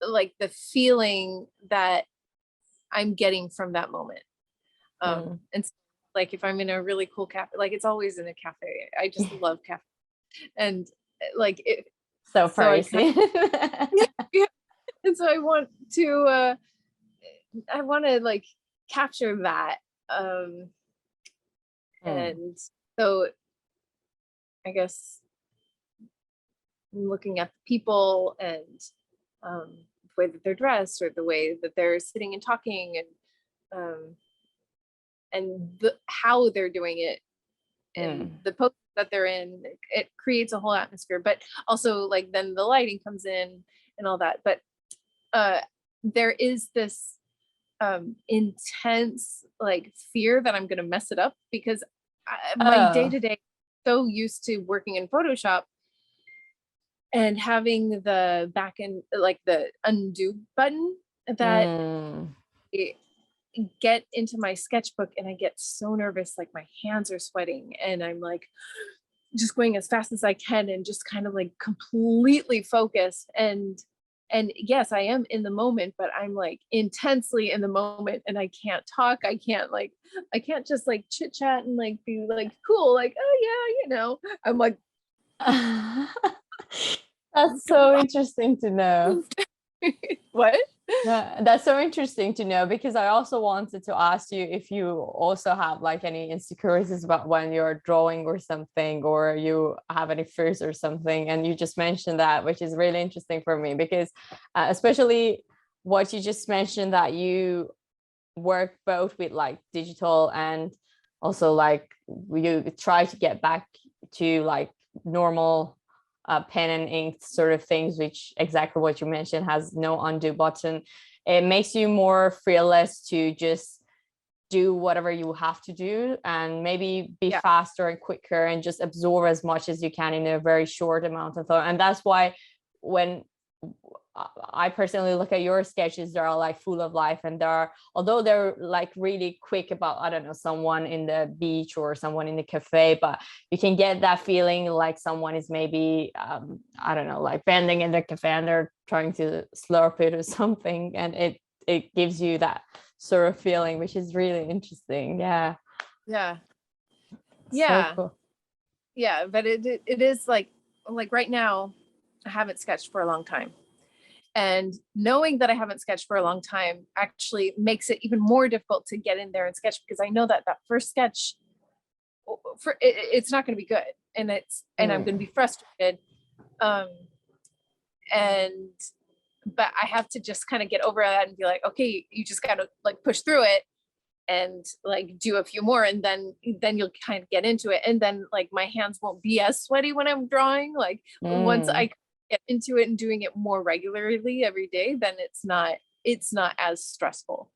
like the feeling that I'm getting from that moment. And so, like if I'm in a really cool cafe, like it's always in a cafe. I just love cafe, and like it. So Farsi. And so I want to like capture that. And so I guess looking at the people and the way that they're dressed or the way that they're sitting and talking, and how they're doing it, and the pose that they're in, it creates a whole atmosphere. But also like then the lighting comes in and all that. But there is this intense like fear that I'm going to mess it up, because my day-to-day, so used to working in Photoshop and having the back end, like the undo button, that I get into my sketchbook and I get so nervous, like my hands are sweating and I'm like just going as fast as I can and just kind of like completely focused. And yes, I am in the moment, but I'm like intensely in the moment and I can't talk. I can't just like chit chat and like be like cool, like, oh yeah, you know. I'm like that's so interesting to know. What? That's so interesting to know, because I also wanted to ask you if you also have like any insecurities about when you're drawing or something, or you have any fears or something, and you just mentioned that, which is really interesting for me, because especially what you just mentioned, that you work both with like digital and also like you try to get back to like normal pen and ink sort of things, which exactly what you mentioned, has no undo button. It makes you more fearless to just do whatever you have to do and maybe be faster and quicker and just absorb as much as you can in a very short amount of time. And that's why when I personally look at your sketches, they're all like full of life, and although they're like really quick about, I don't know, someone in the beach or someone in the cafe, but you can get that feeling like someone is maybe I don't know, like bending in the cafe and they're trying to slurp it or something, and it gives you that sort of feeling, which is really interesting. Yeah So cool. Yeah, but it is like right now I haven't sketched for a long time. And knowing that I haven't sketched for a long time actually makes it even more difficult to get in there and sketch, because I know that first sketch, it's not going to be good, and I'm going to be frustrated. But I have to just kind of get over that and be like, okay, you just got to like push through it and like do a few more, and then you'll kind of get into it, and then like my hands won't be as sweaty when I'm drawing. Like once I get into it and doing it more regularly every day, then it's not as stressful.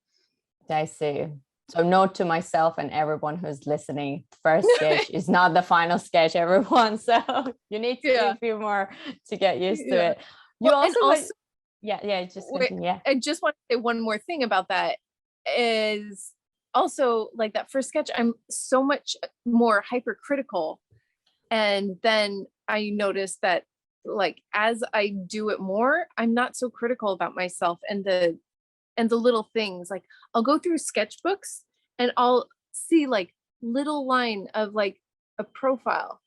I see. So note to myself and everyone who's listening, first sketch is not the final sketch, everyone. So you need to do a few more to get used to it. You also just continue. I just want to say one more thing about that, is also like that first sketch, I'm so much more hypercritical. And then I noticed that like as I do it more, I'm not so critical about myself and the little things. Like I'll go through sketchbooks and I'll see like little line of like a profile.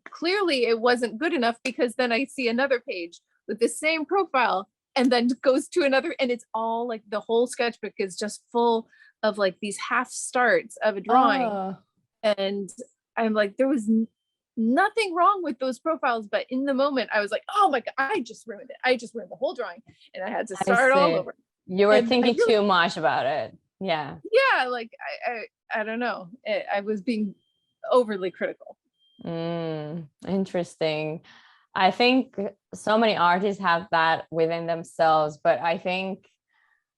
Clearly it wasn't good enough, because then I see another page with the same profile and then goes to another, and it's all like the whole sketchbook is just full of like these half starts of a drawing. And I'm like, there was nothing wrong with those profiles, but in the moment I was like, oh my god, I just ruined the whole drawing, and I had to start all over. You were thinking too much about it. Like I don't know, I was being overly critical. Interesting. I think so many artists have that within themselves, but I think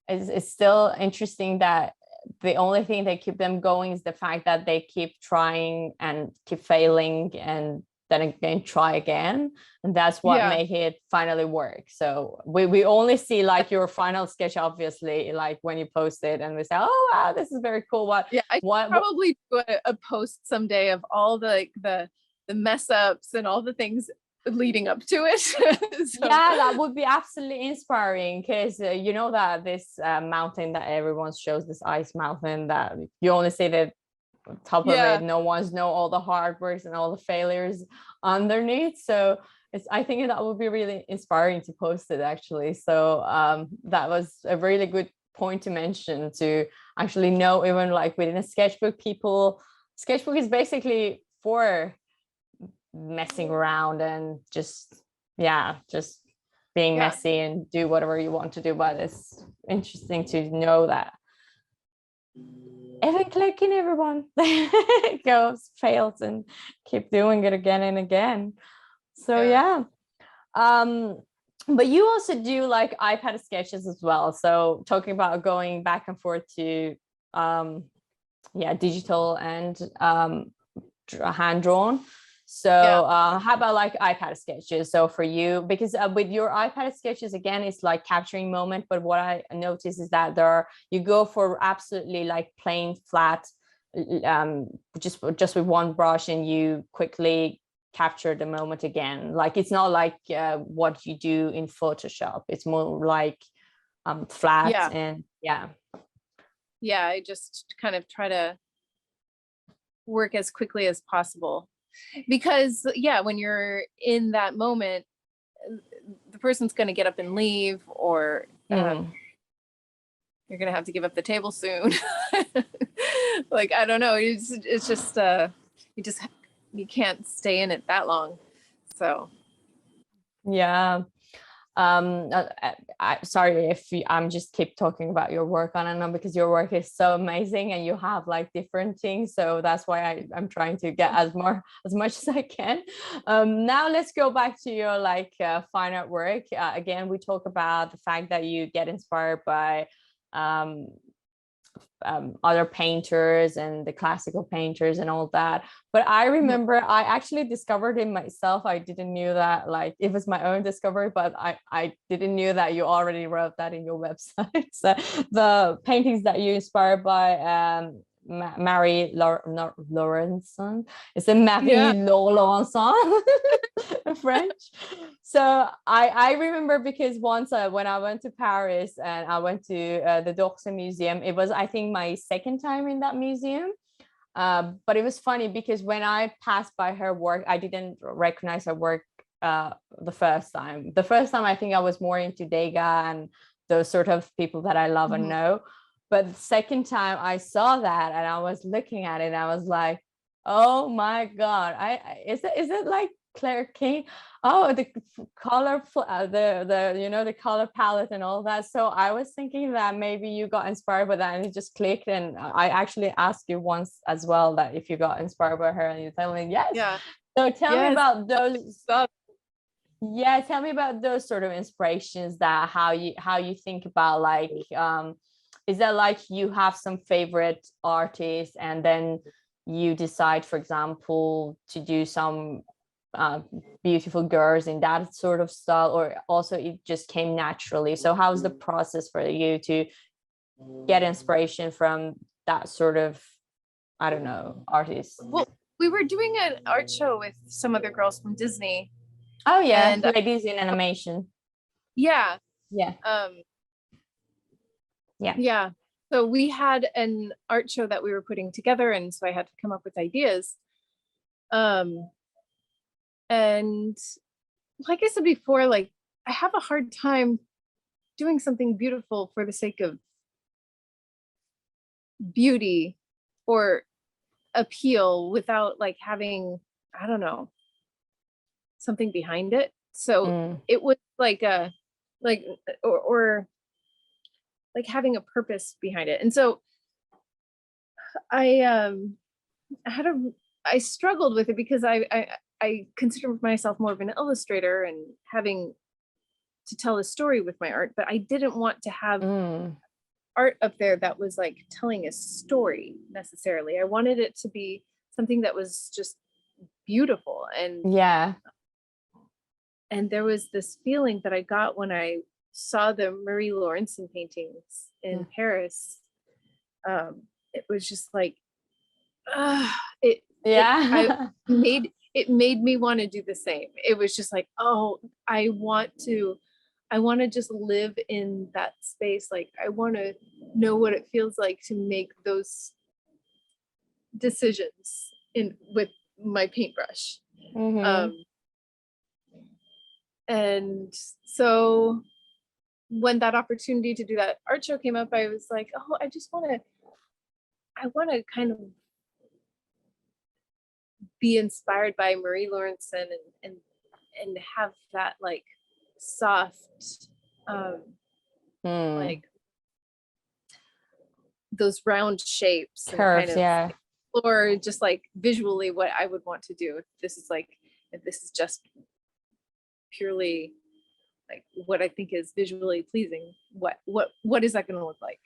it's still interesting that the only thing that keep them going is the fact that they keep trying and keep failing and then again try again, and that's what make it finally work. So we only see like your final sketch, obviously, like when you post it and we say, oh wow, this is very cool. Probably do a post someday of all the mess ups and all the things leading up to it. So. Yeah, that would be absolutely inspiring, because you know that this mountain that everyone shows, this ice mountain that you only see the top of it, no one's know all the hard works and all the failures underneath. So I think that would be really inspiring to post it, actually. So that was a really good point to mention, to actually know, even like within a sketchbook, sketchbook is basically for messing around and just being messy and do whatever you want to do. But it's interesting to know that even Claire Keane, everyone goes, fails, and keep doing it again and again. So but you also do like iPad sketches as well. So talking about going back and forth to digital and hand drawn. So how about like iPad sketches? So for you, because with your iPad sketches, again, it's like capturing moment. But what I notice is that you go for absolutely like plain flat, just with one brush, and you quickly capture the moment again. Like it's not like what you do in Photoshop. It's more like flat and I just kind of try to work as quickly as possible, because when you're in that moment, the person's going to get up and leave, or you're going to have to give up the table soon. Like, I don't know, it's just you can't stay in it that long. So sorry if I'm just keep talking about your work on and on, because your work is so amazing and you have like different things, so that's why I'm trying to get as much as I can. Now let's go back to your like fine art work. Again, we talk about the fact that you get inspired by other painters and the classical painters and all that, but I remember I actually discovered it myself. I didn't knew that, like it was my own discovery, but I didn't knew that you already wrote that in your website. So the paintings that you inspired by Marie Laurencin. It's a Marie Laurencin French. So I remember because once when I went to Paris and I went to the d'Orsay Museum, it was I think my second time in that museum. But it was funny because when I passed by her work, I didn't recognize her work the first time. The first time I think I was more into Degas and those sort of people that I love and know. But the second time I saw that and I was looking at it, and I was like, oh my God, is it like Claire Keane? Oh, the color, the color palette and all that. So I was thinking that maybe you got inspired by that and it just clicked. And I actually asked you once as well that if you got inspired by her, and you told me yes. Yeah. So tell me about those. Yeah, tell me about those sort of inspirations, that how you think about like is that like you have some favorite artists and then you decide, for example, to do some beautiful girls in that sort of style, or also it just came naturally? So how's the process for you to get inspiration from that sort of, I don't know, artists? Well, we were doing an art show with some other girls from Disney. Oh yeah, and ladies in animation. Yeah. So we had an art show that we were putting together, and so I had to come up with ideas. And like I said before, like I have a hard time doing something beautiful for the sake of beauty or appeal without like having, I don't know, something behind it. So it was like or having a purpose behind it. And so I struggled with it because I consider myself more of an illustrator and having to tell a story with my art, but I didn't want to have art up there that was like telling a story necessarily. I wanted it to be something that was just beautiful. And there was this feeling that I got when I saw the Marie Laurencin paintings in Paris. It was just like, it made me want to do the same. It was just like, oh, I want to just live in that space. Like I want to know what it feels like to make those decisions with my paintbrush. And so when that opportunity to do that art show came up, I was like, oh, I want to kind of be inspired by Marie Laurencin and have that like soft, like those round shapes, curves, and kind of, or just like visually what I would want to do if this is just purely like what I think is visually pleasing. What is that going to look like?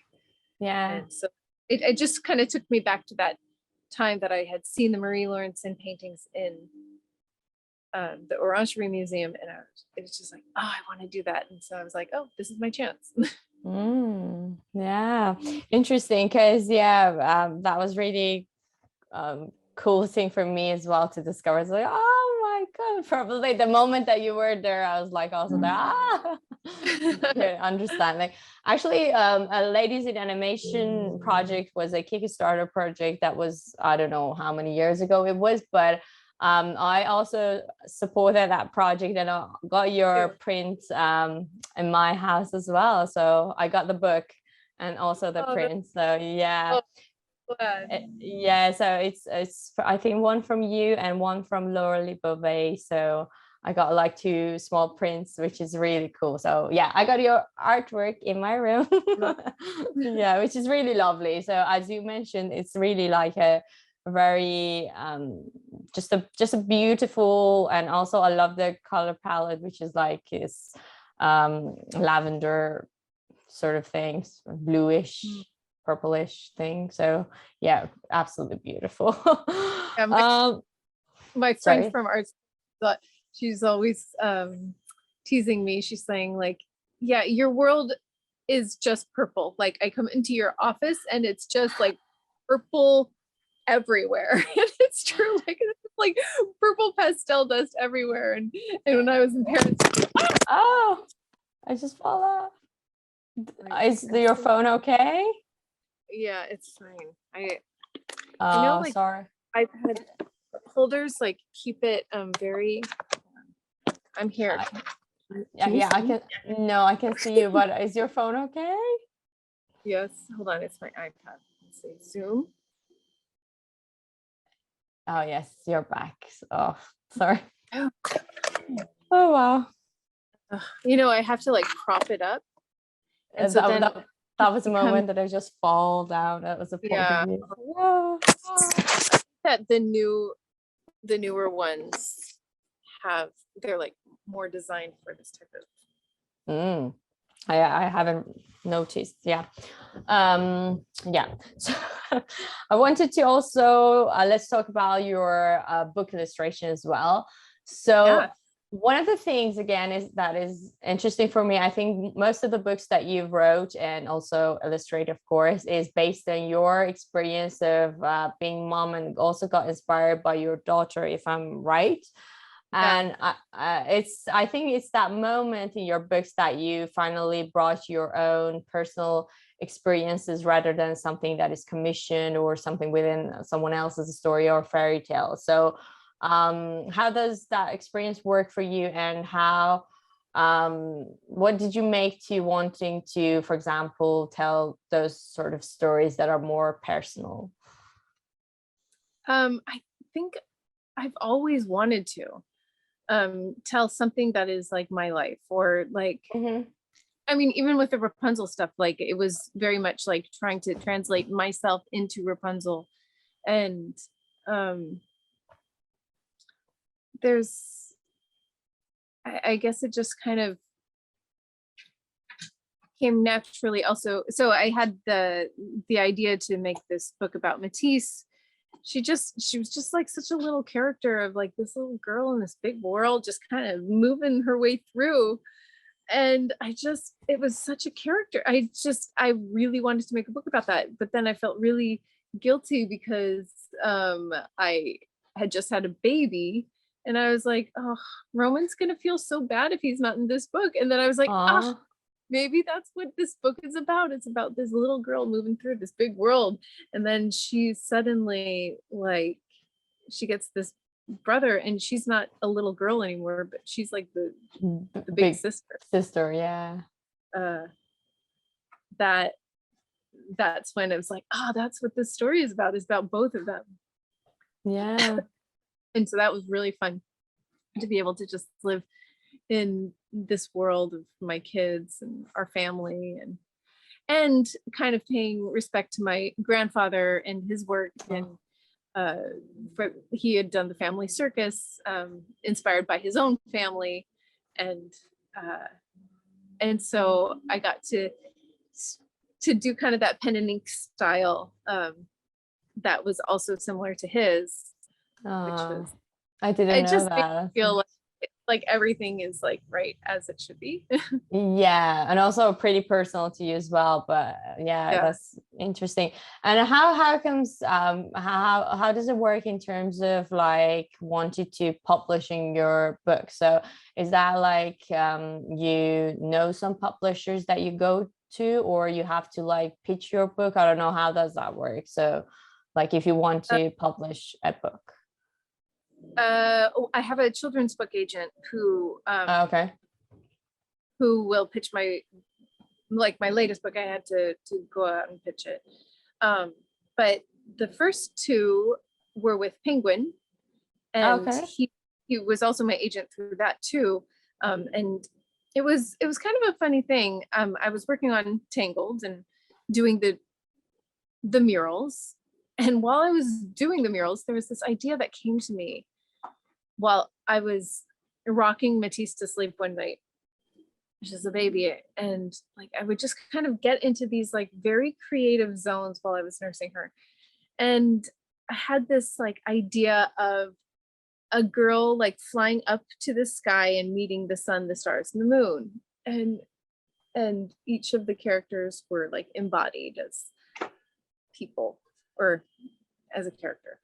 Yeah. And so it just kind of took me back to that time that I had seen the Marie Laurencin paintings in the Orangerie Museum, and it was just like, oh, I want to do that. And so I was like, oh, this is my chance. Yeah, interesting, because that was really cool thing for me as well to discover. It's like, oh my god, probably the moment that you were there, I was like also there. Yeah, understanding. Actually, a Ladies in Animation project was a Kickstarter project that was, I don't know how many years ago it was, but I also supported that project, and I got your print in my house as well. So I got the book and also the print. So yeah. Yeah, so it's I think one from you and one from Laura Beauvais. So I got like 2 small prints, which is really cool. So yeah, I got your artwork in my room. Yeah, which is really lovely. So as you mentioned, it's really like a very just a beautiful, and also I love the color palette, which is like this lavender sort of things, bluish, purplish thing. So yeah, absolutely beautiful. My friend from arts, she's always teasing me. She's saying like, yeah, your world is just purple. Like I come into your office and it's just like purple everywhere. And it's true, like purple pastel dust everywhere. And when I was in Paris, oh, I just fall off. Is your phone okay? Yeah, it's fine. I know, like, sorry. iPad holders like keep it very. I'm here. Yeah, I can. No, I can see you. But is your phone okay? Yes. Hold on, it's my iPad. Let's see. Zoom. Oh yes, you're back. Oh, sorry. Oh wow. I have to like prop it up. And so that was a moment that I just fall down. That was a point of view. Whoa. That the newer ones they're like more designed for this type of. I haven't noticed. Yeah. So I wanted to also let's talk about your book illustration as well. So one of the things again is interesting for me. I think most of the books that you've wrote and also illustrate, of course, is based on your experience of being mom, and also got inspired by your daughter, if I'm right. And I think it's that moment in your books that you finally brought your own personal experiences rather than something that is commissioned or something within someone else's story or fairy tale. So how does that experience work for you, and how what did you make to wanting to, for example, tell those sort of stories that are more personal? I think I've always wanted to tell something that is like my life, or like I mean, even with the Rapunzel stuff, like it was very much like trying to translate myself into Rapunzel. And I guess it just kind of came naturally also. So I had the idea to make this book about Matisse. She was just like such a little character of like this little girl in this big world, just kind of moving her way through. And it was such a character. I really wanted to make a book about that. But then I felt really guilty because I had just had a baby. And I was like, oh, Roman's going to feel so bad if he's not in this book. And then I was like, maybe that's what this book is about. It's about this little girl moving through this big world. And then she suddenly, like, she gets this brother, and she's not a little girl anymore, but she's like the big sister. Yeah. That's when it was like, that's what this story is about both of them. Yeah. And so that was really fun to be able to just live in this world of my kids and our family, and kind of paying respect to my grandfather and his work. And he had done the family circus, inspired by his own family, and so I got to do kind of that pen and ink style that was also similar to his, which was, I didn't it know just that. made me feel like everything is like right as it should be. Yeah, and also pretty personal to you as well. But yeah, that's interesting. And how comes how does it work in terms of like wanting to publishing your book? So is that like you know some publishers that you go to, or you have to like pitch your book? I don't know, how does that work? So like if you want to publish a book. I have a children's book agent who who will pitch my latest book. I had to go out and pitch it. But the first two were with Penguin, and he was also my agent through that too. And it was kind of a funny thing. I was working on Tangled and doing the murals. And while I was doing the murals, there was this idea that came to me while I was rocking Matisse to sleep one night, which is a baby. And like, I would just kind of get into these like very creative zones while I was nursing her. And I had this like idea of a girl like flying up to the sky and meeting the sun, the stars, and the moon. And each of the characters were like embodied as people or as a character.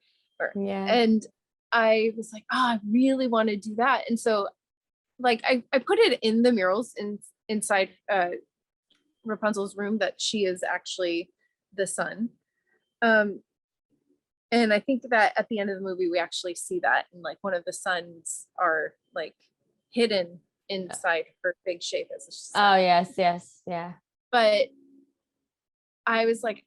And I was like, I really want to do that. And so like I put it in the murals inside Rapunzel's room, that she is actually the sun. And I think that at the end of the movie, we actually see that, and like one of the suns are like hidden inside her big shape as a sun. Oh yes, yeah. But I was like,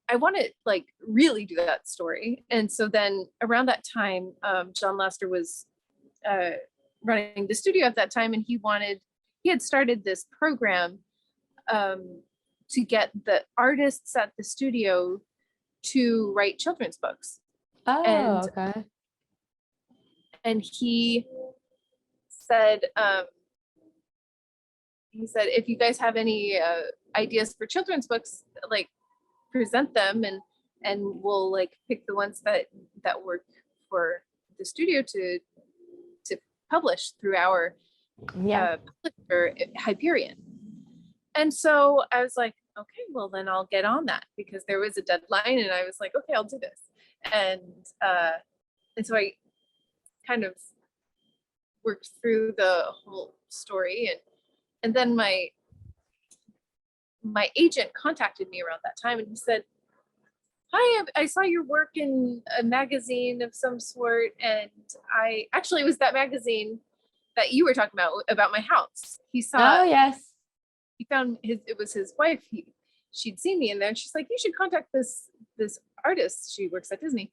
I want to like really do that story. And so then around that time, John Lasseter was running the studio at that time, and he had started this program to get the artists at the studio to write children's books. And he said, if you guys have any ideas for children's books, like present them, and we'll like pick the ones that work for the studio to publish through our publisher, Hyperion. And so I was like, okay, well then I'll get on that, because there was a deadline, and I was like, okay, I'll do this. And so I kind of worked through the whole story, and then my agent contacted me around that time, and he said, hi, I saw your work in a magazine of some sort, and it was that magazine that you were talking about my house. He saw, he found it was his wife. She'd seen me in there, and she's like, you should contact this artist. She works at Disney.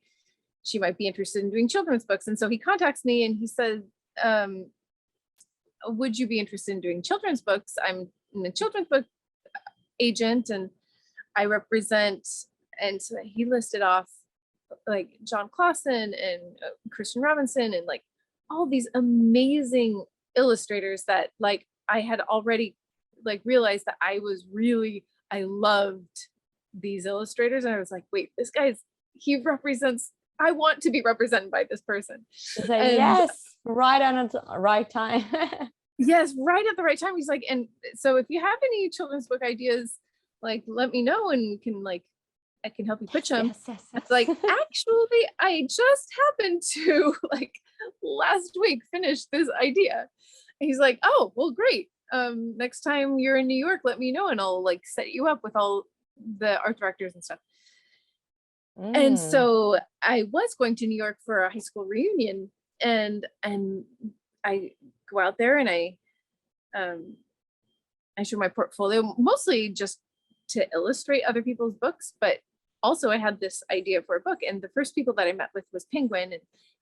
She might be interested in doing children's books. And so he contacts me, and he said, would you be interested in doing children's books? I'm a children's book agent, and I represent, and so he listed off like John Clausen and Christian Robinson, and like all these amazing illustrators that like I had already like realized that I loved these illustrators. And I was like, wait, this guy's, I want to be represented by this person. Yes, right on the right time. Yes, right at the right time. He's like, and so if you have any children's book ideas, like let me know, and we can like, I can help you pitch them. Yes. It's like, actually, I just happened to like last week finish this idea. And he's like, oh, well, great. Next time you're in New York, let me know, and I'll like set you up with all the art directors and stuff. And so I was going to New York for a high school reunion, and I go out there, and I show my portfolio, mostly just to illustrate other people's books, but also I had this idea for a book. And the first people that I met with was Penguin,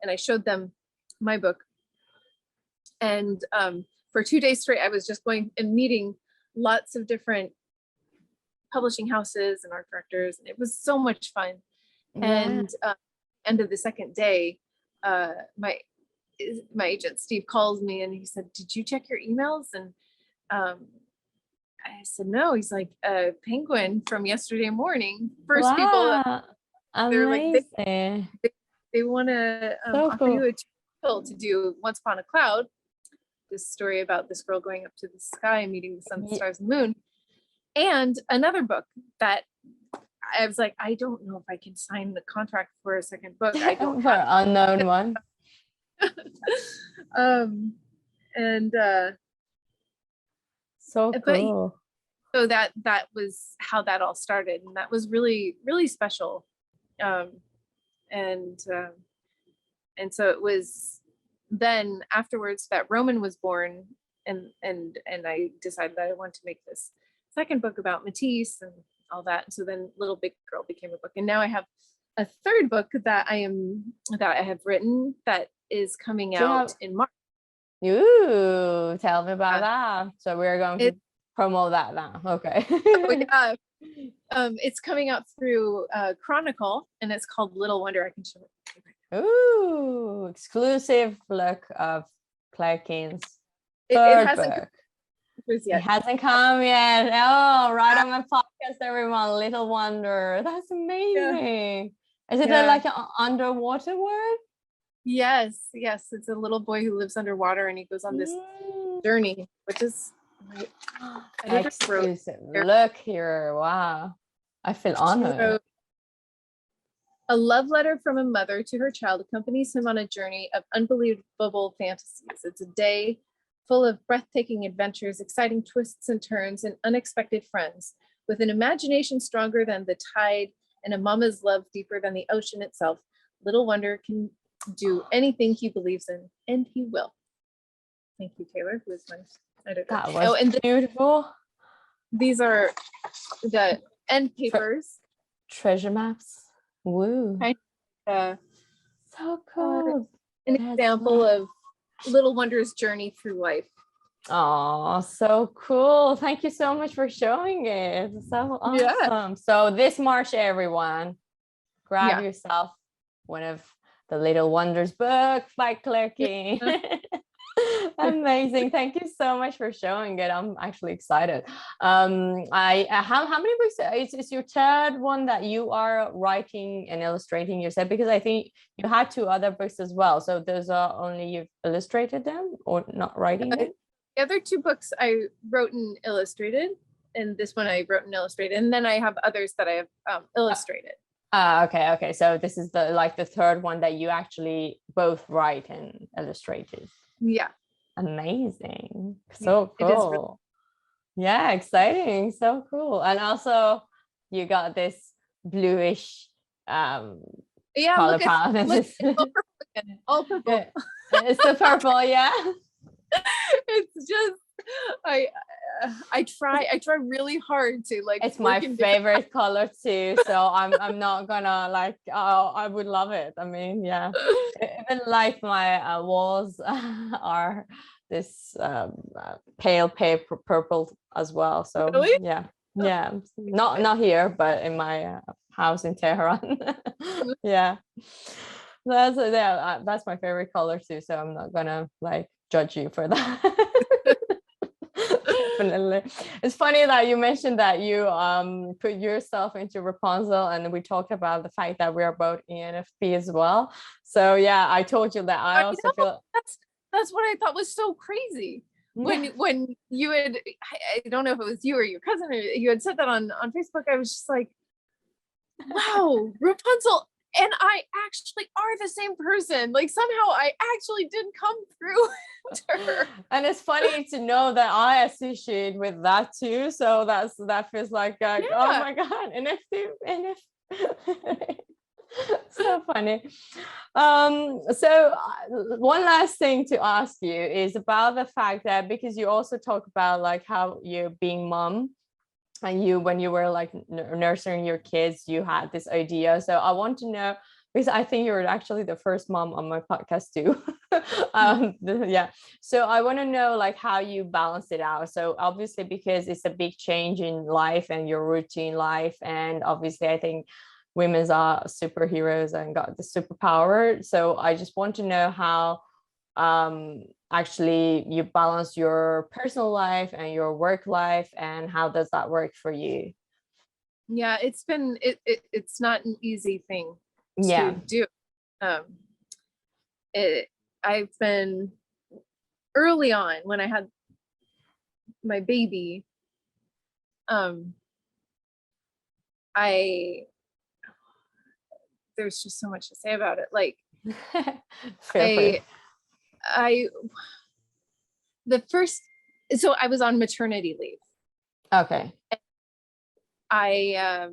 and I showed them my book. And for 2 days straight, I was just going and meeting lots of different publishing houses and art directors, and it was so much fun. And end of the second day, my agent Steve calls me, and he said, did you check your emails? And I said, no. He's like, Penguin from yesterday morning, first people They're like Amazing. they want to So offer cool. you a tool to do Once Upon a Cloud, this story about this girl going up to the sky and meeting the sun, the stars, and the moon, and another book that I was like, I don't know if I can sign the contract for a second book. I don't For have unknown one. and So but cool. so that was how that all started, and that was really, really special. And so it was then afterwards that Roman was born, and I decided that I wanted to make this second book about Matisse and all that. And so then Little Big Girl became a book, and now I have a third book that I have written that is coming out in March. Ooh, tell me about that. So we're going to promote that now. Okay. It's coming out through Chronicle, and it's called Little Wonder. I can show it. Ooh, exclusive look of Claire Keane's It third hasn't book. Yet. It hasn't come yet. Oh, right on my podcast, everyone. Little Wonder. That's amazing. Is it like an underwater world? Yes. It's a little boy who lives underwater, and he goes on this journey, which is exclusive. Look here. Wow. I feel honored. A love letter from a mother to her child accompanies him on a journey of unbelievable fantasies. It's a day full of breathtaking adventures, exciting twists and turns, and unexpected friends. With an imagination stronger than the tide and a mama's love deeper than the ocean itself, Little Wonder can do anything he believes in, and he will. Thank you, Taylor, who is my editor. That was beautiful. These are the end papers. Treasure maps. Woo. So cool. An example of Little Wonder's journey through life. Oh, so cool. Thank you so much for showing it. It's so awesome. So this March, everyone, grab yourself one of the Little Wonders books by Claire Keane. Amazing. Thank you so much for showing it. I'm actually excited. How many books is your third one that you are writing and illustrating yourself? Because I think you had two other books as well. So those are only you've illustrated them or not writing them? The other two books I wrote and illustrated, and this one I wrote and illustrated, and then I have others that I have illustrated. Okay. So this is the third one that you actually both write and illustrated. Yeah. Amazing. So cool. Yeah, exciting. So cool. And also you got this bluish color palette. Look, all purple. It's the purple, yeah. It's just I try really hard to like. It's my favorite color too, so I'm not gonna like. Oh, I would love it. I mean, yeah. Even like my walls are this pale purple as well. So really? yeah. Not here, but in my house in Tehran. Yeah. That's my favorite color too. So I'm not gonna like judge you for that. Definitely. It's funny that you mentioned that you put yourself into Rapunzel, and we talked about the fact that we are both ENFP as well. So yeah, I told you that I also feel that's what I thought was so crazy. When you had, I don't know if it was you or your cousin, or you had said that on Facebook, I was just like, wow, Rapunzel and I actually are the same person. Like somehow I actually did come through to her. And it's funny to know that I associate with that too. So that feels like oh my God, NFT. So funny. So one last thing to ask you is about the fact that, because you also talk about like how you being mom, and when you were like nurturing your kids, you had this idea. So I want to know, because I think you're actually the first mom on my podcast too. So I want to know like how you balance it out. So obviously, because it's a big change in life and your routine life, and obviously I think women's are superheroes and got the superpower. So I just want to know how actually you balance your personal life and your work life, and how does that work for you? Yeah, it's been it's not an easy thing Yeah. to do. I've been early on when I had my baby, there's just so much to say about it. Like so I was on maternity leave. Okay. I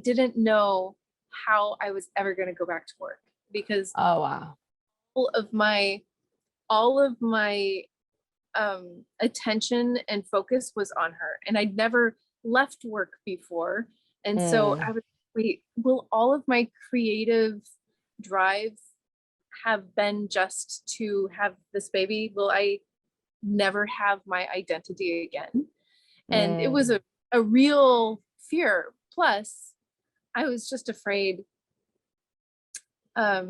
didn't know how I was ever going to go back to work, because oh wow, all of my attention and focus was on her, and I'd never left work before. And so I was, wait, will all of my creative drive have been just to have this baby? Will I never have my identity again? And it was a real fear. Plus, I was just afraid that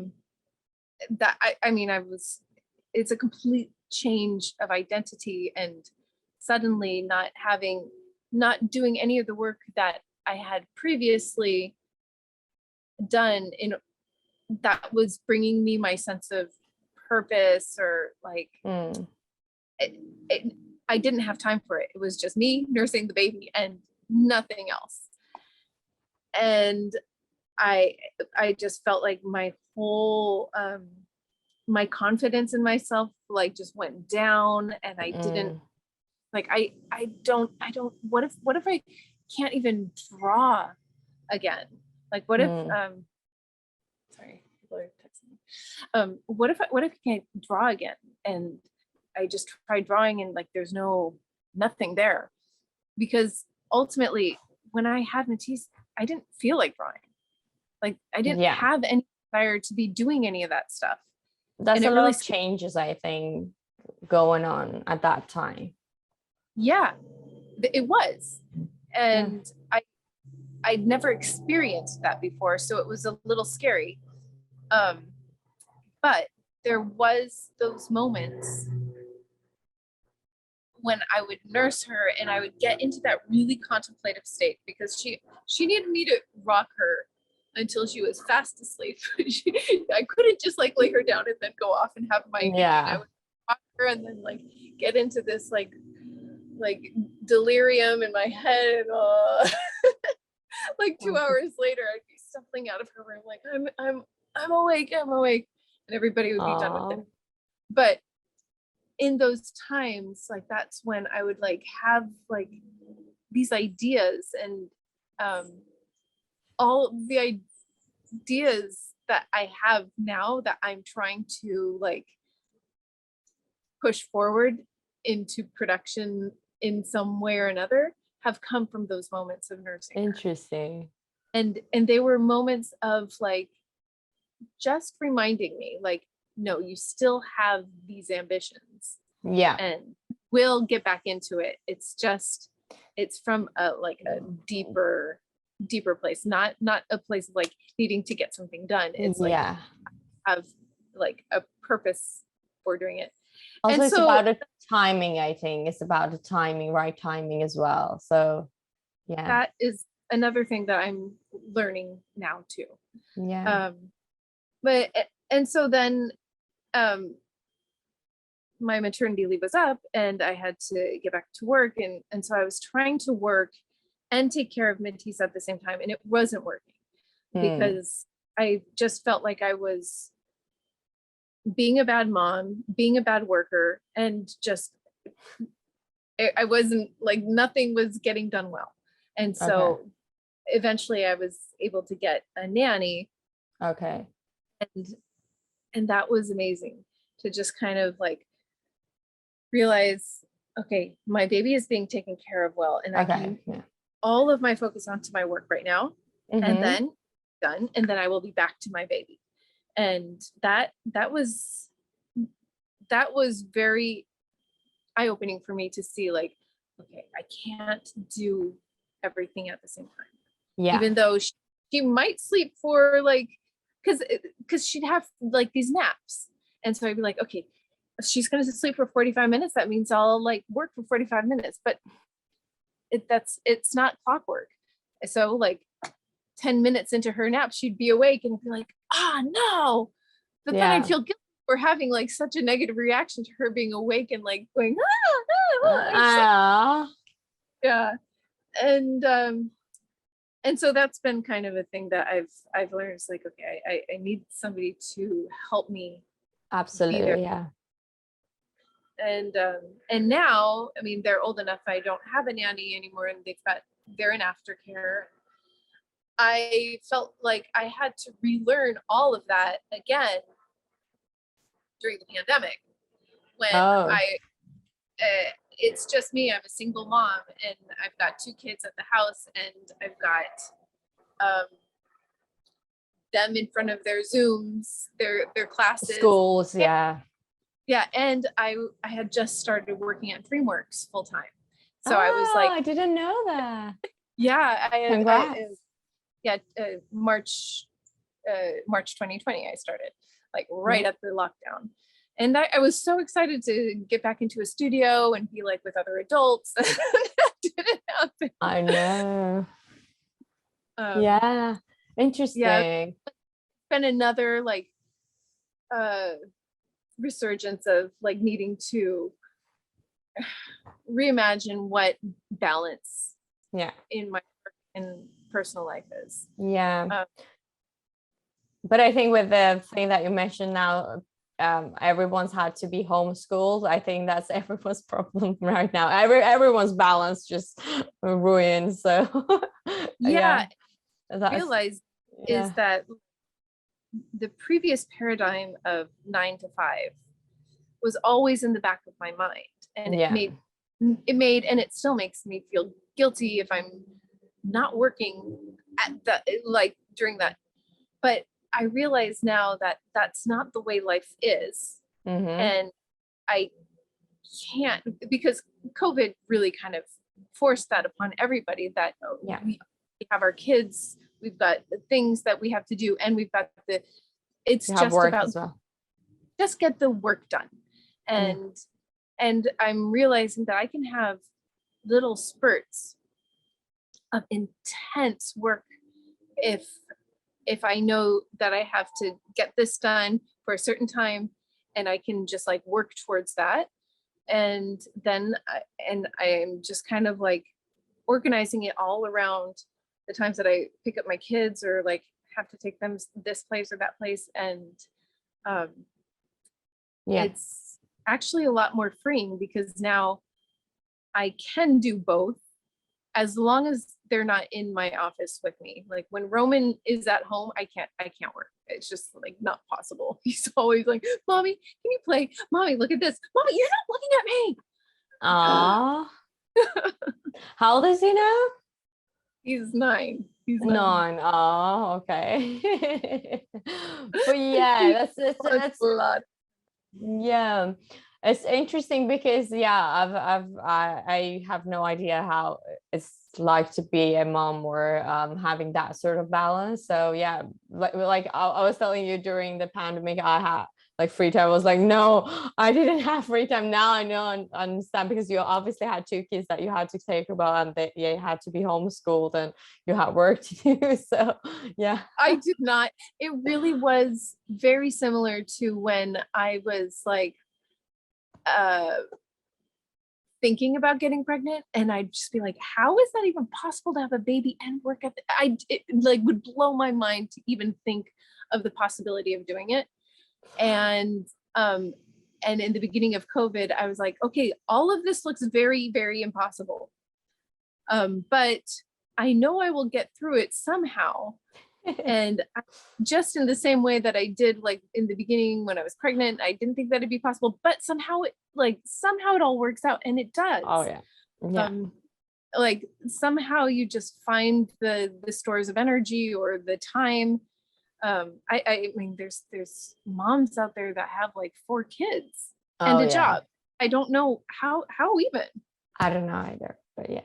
it's a complete change of identity, and suddenly not doing any of the work that I had previously done that was bringing me my sense of purpose, or like I didn't have time for it. It was just me nursing the baby and nothing else. And I just felt like my whole my confidence in myself like just went down, and I didn't like I don't what if I can't even draw again? Like what if sorry, people are texting me. What if I can't draw again? And I just tried drawing, and like there's nothing there, because ultimately when I had Matisse, I didn't feel like drawing. Like I didn't have any desire to be doing any of that stuff. That's a lot of changes, I think, going on at that time. Yeah, it was. And I'd never experienced that before, so it was a little scary. But there was those moments when I would nurse her and I would get into that really contemplative state, because she needed me to rock her until she was fast asleep. I couldn't just like lay her down and then go off and have my meeting. I would rock her and then like get into this like delirium in my head. Like 2 hours later, I'd be stumbling out of her room like I'm awake, and everybody would be done with it. But in those times, like that's when I would like have like these ideas, and all the ideas that I have now that I'm trying to like push forward into production in some way or another have come from those moments of nursing. Interesting. And they were moments of like just reminding me like, no, you still have these ambitions. Yeah. And we'll get back into it. It's from a deeper place, not a place of like needing to get something done. It's like have like a purpose for doing it. Also, and it's so, about the timing. I think it's about the timing, right timing as well. So yeah, that is another thing that I'm learning now too. Yeah. But and so then my maternity leave was up and I had to get back to work, and so I was trying to work and take care of Matisse at the same time, and it wasn't working because I just felt like I was being a bad mom, being a bad worker, and just I wasn't like, nothing was getting done well. And so eventually I was able to get a nanny. Okay. And that was amazing to just kind of like realize, okay, my baby is being taken care of well, and I can all of my focus onto my work right now, and then done, and then I will be back to my baby. And that was very eye-opening for me to see, like, okay, I can't do everything at the same time. Yeah. Even though she might sleep for like, because she'd have like these naps. And so I'd be like, okay, she's going to sleep for 45 minutes. That means I'll like work for 45 minutes, but it's not clockwork. So like 10 minutes into her nap, she'd be awake and be like, no. But then I'd feel guilty for having like such a negative reaction to her being awake and like going, yeah. And so that's been kind of a thing that I've learned. It's like, okay, I need somebody to help me. Absolutely. Yeah. And now, I mean, they're old enough. I don't have a nanny anymore, and they're in aftercare. I felt like I had to relearn all of that again during the pandemic when it's just me. I'm a single mom, and I've got 2 kids at the house, and I've got them in front of their Zooms, their classes, schools, yeah. Yeah, and I had just started working at DreamWorks full time, so I was like, I didn't know that. Yeah, Congrats. March 2020, I started like right at the lockdown, and I was so excited to get back into a studio and be like with other adults. That didn't happen. I know. Yeah, interesting. Yeah, it's been another like resurgence of like needing to reimagine what balance in my work and personal life is. But I think with the thing that you mentioned now, everyone's had to be homeschooled. I think that's everyone's problem right now. Everyone's balance just ruined. So I realized is that the previous paradigm of 9 to 5 was always in the back of my mind, and it made and it still makes me feel guilty if I'm not working at the like during that. But I realize now that that's not the way life is, and I can't, because COVID really kind of forced that upon everybody. That we have our kids. We've got the things that we have to do, and we've got it's just about just get the work done. And I'm realizing that I can have little spurts of intense work if I know that I have to get this done for a certain time, and I can just like work towards that. And then I am just kind of like organizing it all around the times that I pick up my kids or like have to take them this place or that place. And it's actually a lot more freeing, because now I can do both as long as they're not in my office with me. Like when Roman is at home, I can't work. It's just like not possible. He's always like, Mommy, can you play? Mommy, look at this. Mommy, you're not looking at me. How old is he now? He's 9. He's 9. Oh, okay. But yeah, that's a lot. Yeah, it's interesting because I have no idea how it's like to be a mom or having that sort of balance. So yeah, like I was telling you, during the pandemic I had like free time. I was like, no, I didn't have free time. Now I know and understand, because you obviously had 2 kids that you had to take about, and they had to be homeschooled, and you had work to do. So yeah, I did not. It really was very similar to when I was like thinking about getting pregnant, and I'd just be like, how is that even possible to have a baby and work at it like would blow my mind to even think of the possibility of doing it. And in the beginning of COVID, I was like, okay, all of this looks very, very impossible. But I know I will get through it somehow. And just in the same way that I did like in the beginning when I was pregnant, I didn't think that it'd be possible, but somehow it all works out, and it does. Oh yeah. Like somehow you just find the stores of energy or the time. I mean, there's moms out there that have like 4 kids and a job. I don't know how even. I don't know either, but yeah.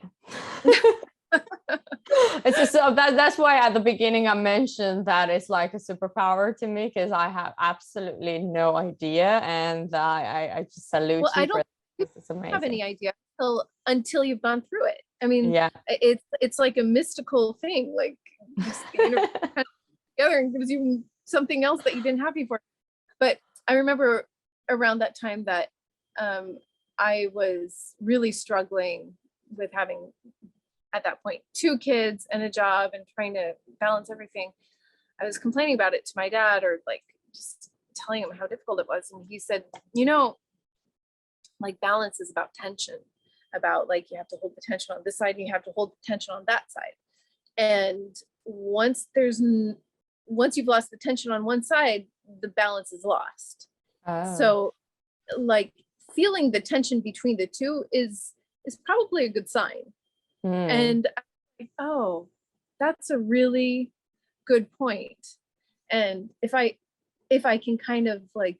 It's just so that's why at the beginning I mentioned that it's like a superpower to me, because I have absolutely no idea, and I just salute you for this. It's amazing. Have any idea until you've gone through it. I mean, yeah, it's like a mystical thing, like the universe kind of together and gives you something else that you didn't have before. But I remember around that time that I was really struggling with having, at that point, 2 kids and a job and trying to balance everything. I was complaining about it to my dad, or like just telling him how difficult it was. And he said, you know, like balance is about tension, about like you have to hold the tension on this side and you have to hold the tension on that side. And once you've lost the tension on one side, the balance is lost. Oh. So like feeling the tension between the two is probably a good sign. And I'm like, oh, that's a really good point. And if I can kind of like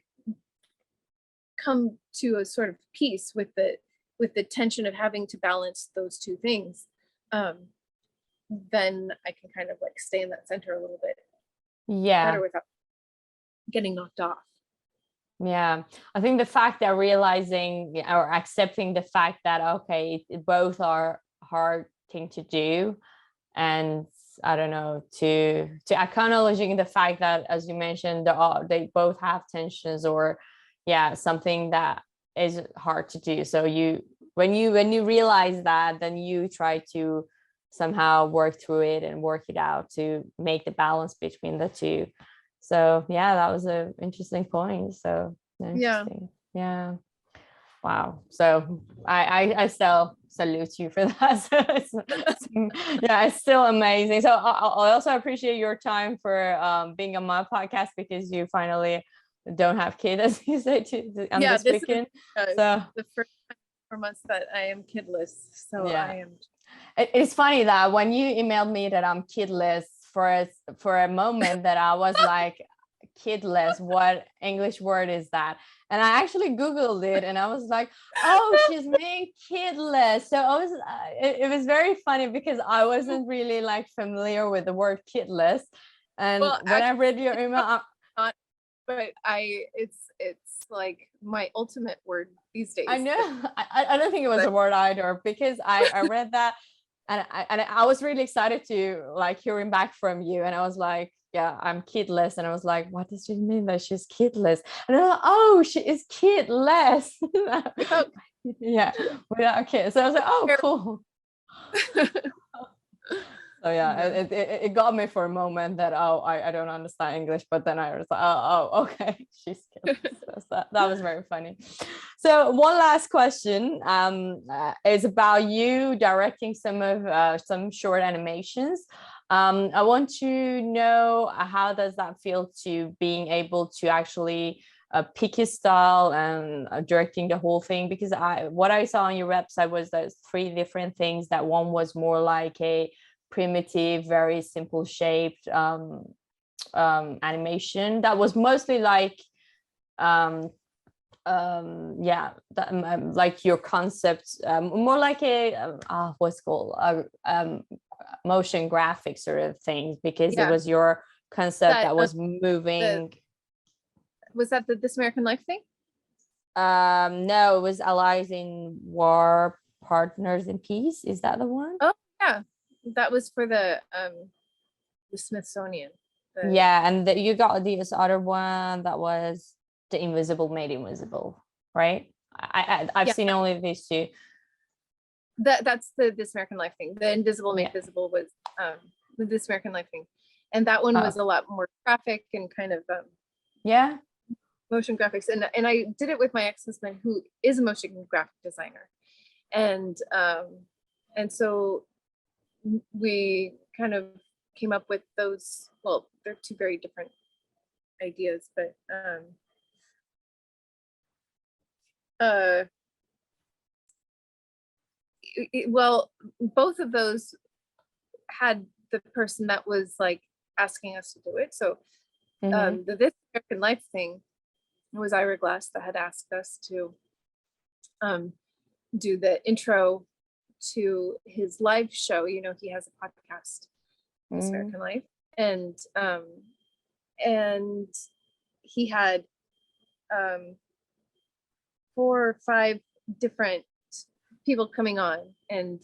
come to a sort of peace with the tension of having to balance those two things, then I can kind of like stay in that center a little bit better without getting knocked off. Yeah, I think the fact that realizing or accepting the fact that okay, both are hard thing to do, and I don't know, to acknowledging the fact that, as you mentioned, they both have tensions, or something that is hard to do. So when you realize that, then you try to somehow work through it and work it out to make the balance between the two. So that was an interesting point. So interesting. Yeah. Wow. So I still salute you for that. It's still amazing. So I also appreciate your time for being on my podcast, because you finally don't have kids, as you say, on this weekend. So the first time for months that I am kidless. So I am. It's funny that when you emailed me that I'm kidless, for a moment that I was like, kidless, what English word is that? And I actually Googled it, and I was like, oh, she's being kidless. So I was it was very funny, because I wasn't really like familiar with the word kidless, and when I read your email, but it's like my ultimate word these days. I know. I don't think it was a word either, because I read that, and I was really excited to like hearing back from you, and I was like, I'm kidless, and I was like, what does she mean that she's kidless? And I'm like, oh, she is kidless. Without kids. So I was like, oh, cool. So it got me for a moment that I don't understand English, but then I was like, oh okay, she's kidless. So that was very funny. So one last question is about you directing some short animations. I want to know, how does that feel to being able to actually pick his style and directing the whole thing? Because what I saw on your website was there's 3 different things. That one was more like a primitive, very simple shaped animation that was mostly like like your concept, more like a what's called motion graphic sort of things, because it was your concept that was moving. Was that the This American Life thing? No, it was Allies in War, Partners in Peace. Is that the one? Oh yeah, that was for the Smithsonian. And you got this other one that was The Invisible Made Invisible, right? I've seen only these 2. That's the This American Life thing. The Invisible Made Visible was the This American Life thing, and that one was a lot more graphic and kind of motion graphics. And I did it with my ex-husband, who is a motion graphic designer, and so we kind of came up with those. Well, they're 2 very different ideas, but well, both of those had the person that was like asking us to do it. So the This American Life thing was Ira Glass that had asked us to do the intro to his live show. You know, he has a podcast, This American Life, and he had 4 or 5 different people coming on, and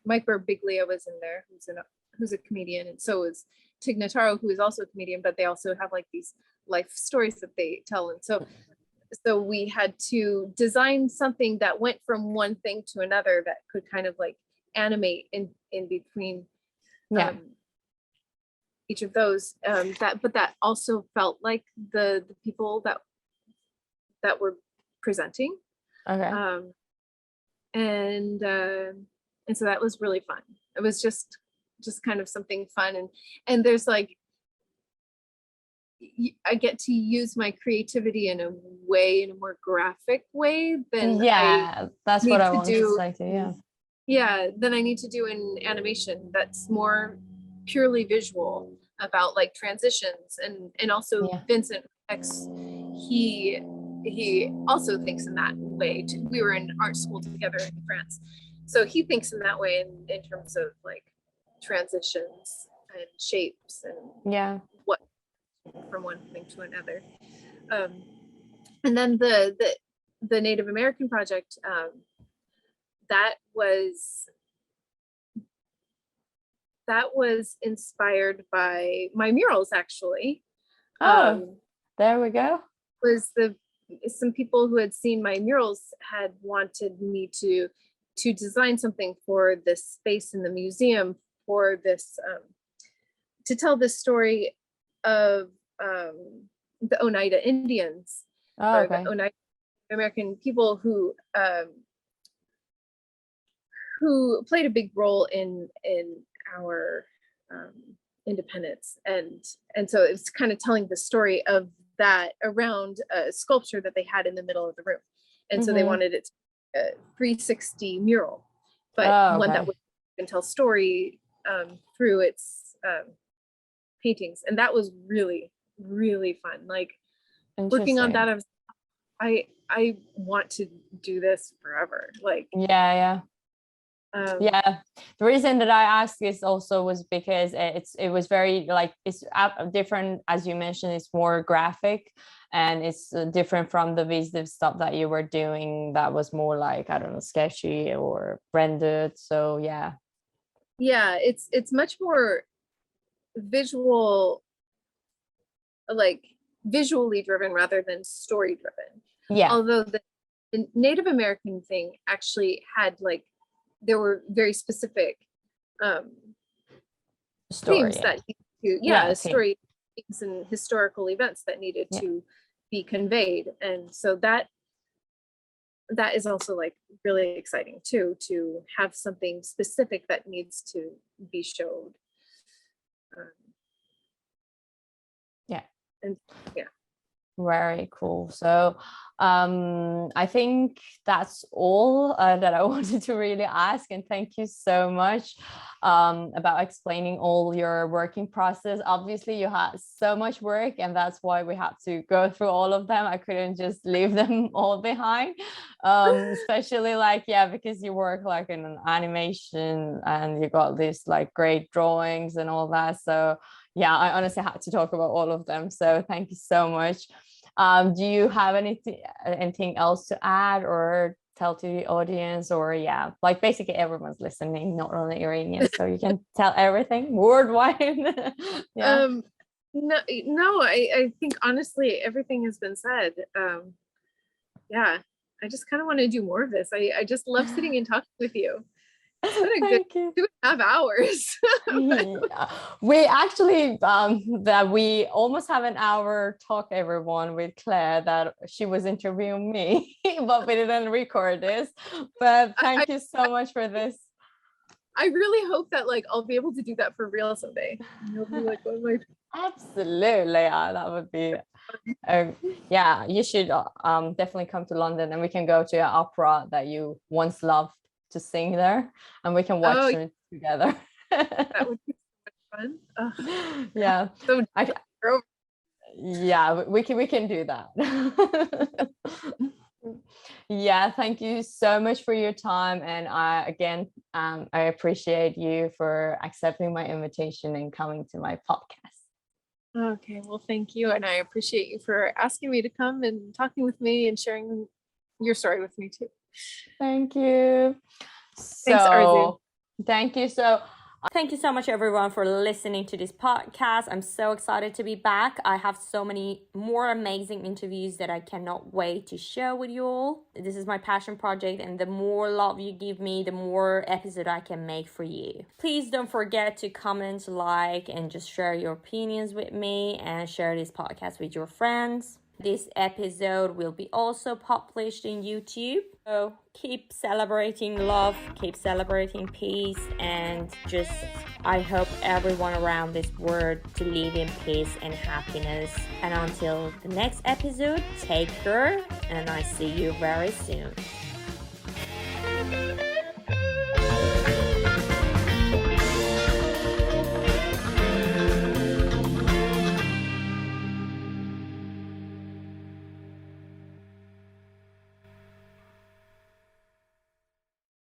Mike Birbiglia was in there, who's a comedian, and so is Tig Notaro, who is also a comedian, but they also have like these life stories that they tell. And so we had to design something that went from one thing to another that could kind of like animate in between each of those. But that also felt like the people that were presenting. Okay. And so that was really fun. It was just kind of something fun, and there's like, I get to use my creativity in a more graphic way than that's what I want to say too. Than I need to do in animation. That's more purely visual, about like transitions, and also Vincent X, he also thinks in that way too. We were in art school together in France, so he thinks in that way in terms of like transitions and shapes and what from one thing to another. And then the Native American project, that was inspired by my murals, actually. There we go. Was some people who had seen my murals had wanted me to design something for this space in the museum, for this to tell this story of the Oneida Indians, or the Oneida American people who played a big role in our independence, and so it's kind of telling the story of that around a sculpture that they had in the middle of the room, and so they wanted it to be a 360 mural, but one that would tell story through its paintings, and that was really, really fun. Like working on that, I want to do this forever. Like the reason that I asked this also was because it was very like, it's different, as you mentioned. It's more graphic, and it's different from the visive stuff that you were doing that was more like, I don't know, sketchy or rendered. So it's much more visual, like visually driven rather than story driven. Although the Native American thing actually had like, there were very specific themes that story themes and historical events that needed to be conveyed, and so that is also like really exciting too, to have something specific that needs to be showed. Very cool. So I think that's all that I wanted to really ask, and thank you so much about explaining all your working process. Obviously you had so much work, and that's why we had to go through all of them. I couldn't just leave them all behind, especially like because you work like in an animation and you got these like great drawings and all that. So I honestly had to talk about all of them. So thank you so much. Do you have anything else to add or tell to the audience? Or like basically everyone's listening, not only Iranians, so you can tell everything worldwide. No, I think honestly everything has been said. I just kind of want to do more of this. I just love sitting and talking with you. It's been a good 2.5 hours. We actually that we almost have an hour talk, everyone, with Claire, that she was interviewing me, but we didn't record this. But thank you so much for this. I really hope that like I'll be able to do that for real someday. You'll be like, oh my. Absolutely, that would be you should definitely come to London, and we can go to an opera that you once loved to sing there, and we can watch it together. That would be so much fun. So we can do that. Yeah, thank you so much for your time. And I appreciate you for accepting my invitation and coming to my podcast. Okay, well, thank you. And I appreciate you for asking me to come and talking with me and sharing your story with me too. Thank you. Thanks, Arezou. Thank you. Thank you so much, everyone, for listening to this podcast. I'm so excited to be back. I have so many more amazing interviews that I cannot wait to share with you all. This is my passion project, and the more love you give me, the more episode I can make for you. Please don't forget to comment, like, and just share your opinions with me, and share this podcast with your friends. This episode will be also published in YouTube. So keep celebrating love, keep celebrating peace, and just I hope everyone around this world to live in peace and happiness. And until the next episode, take care, and I see you very soon.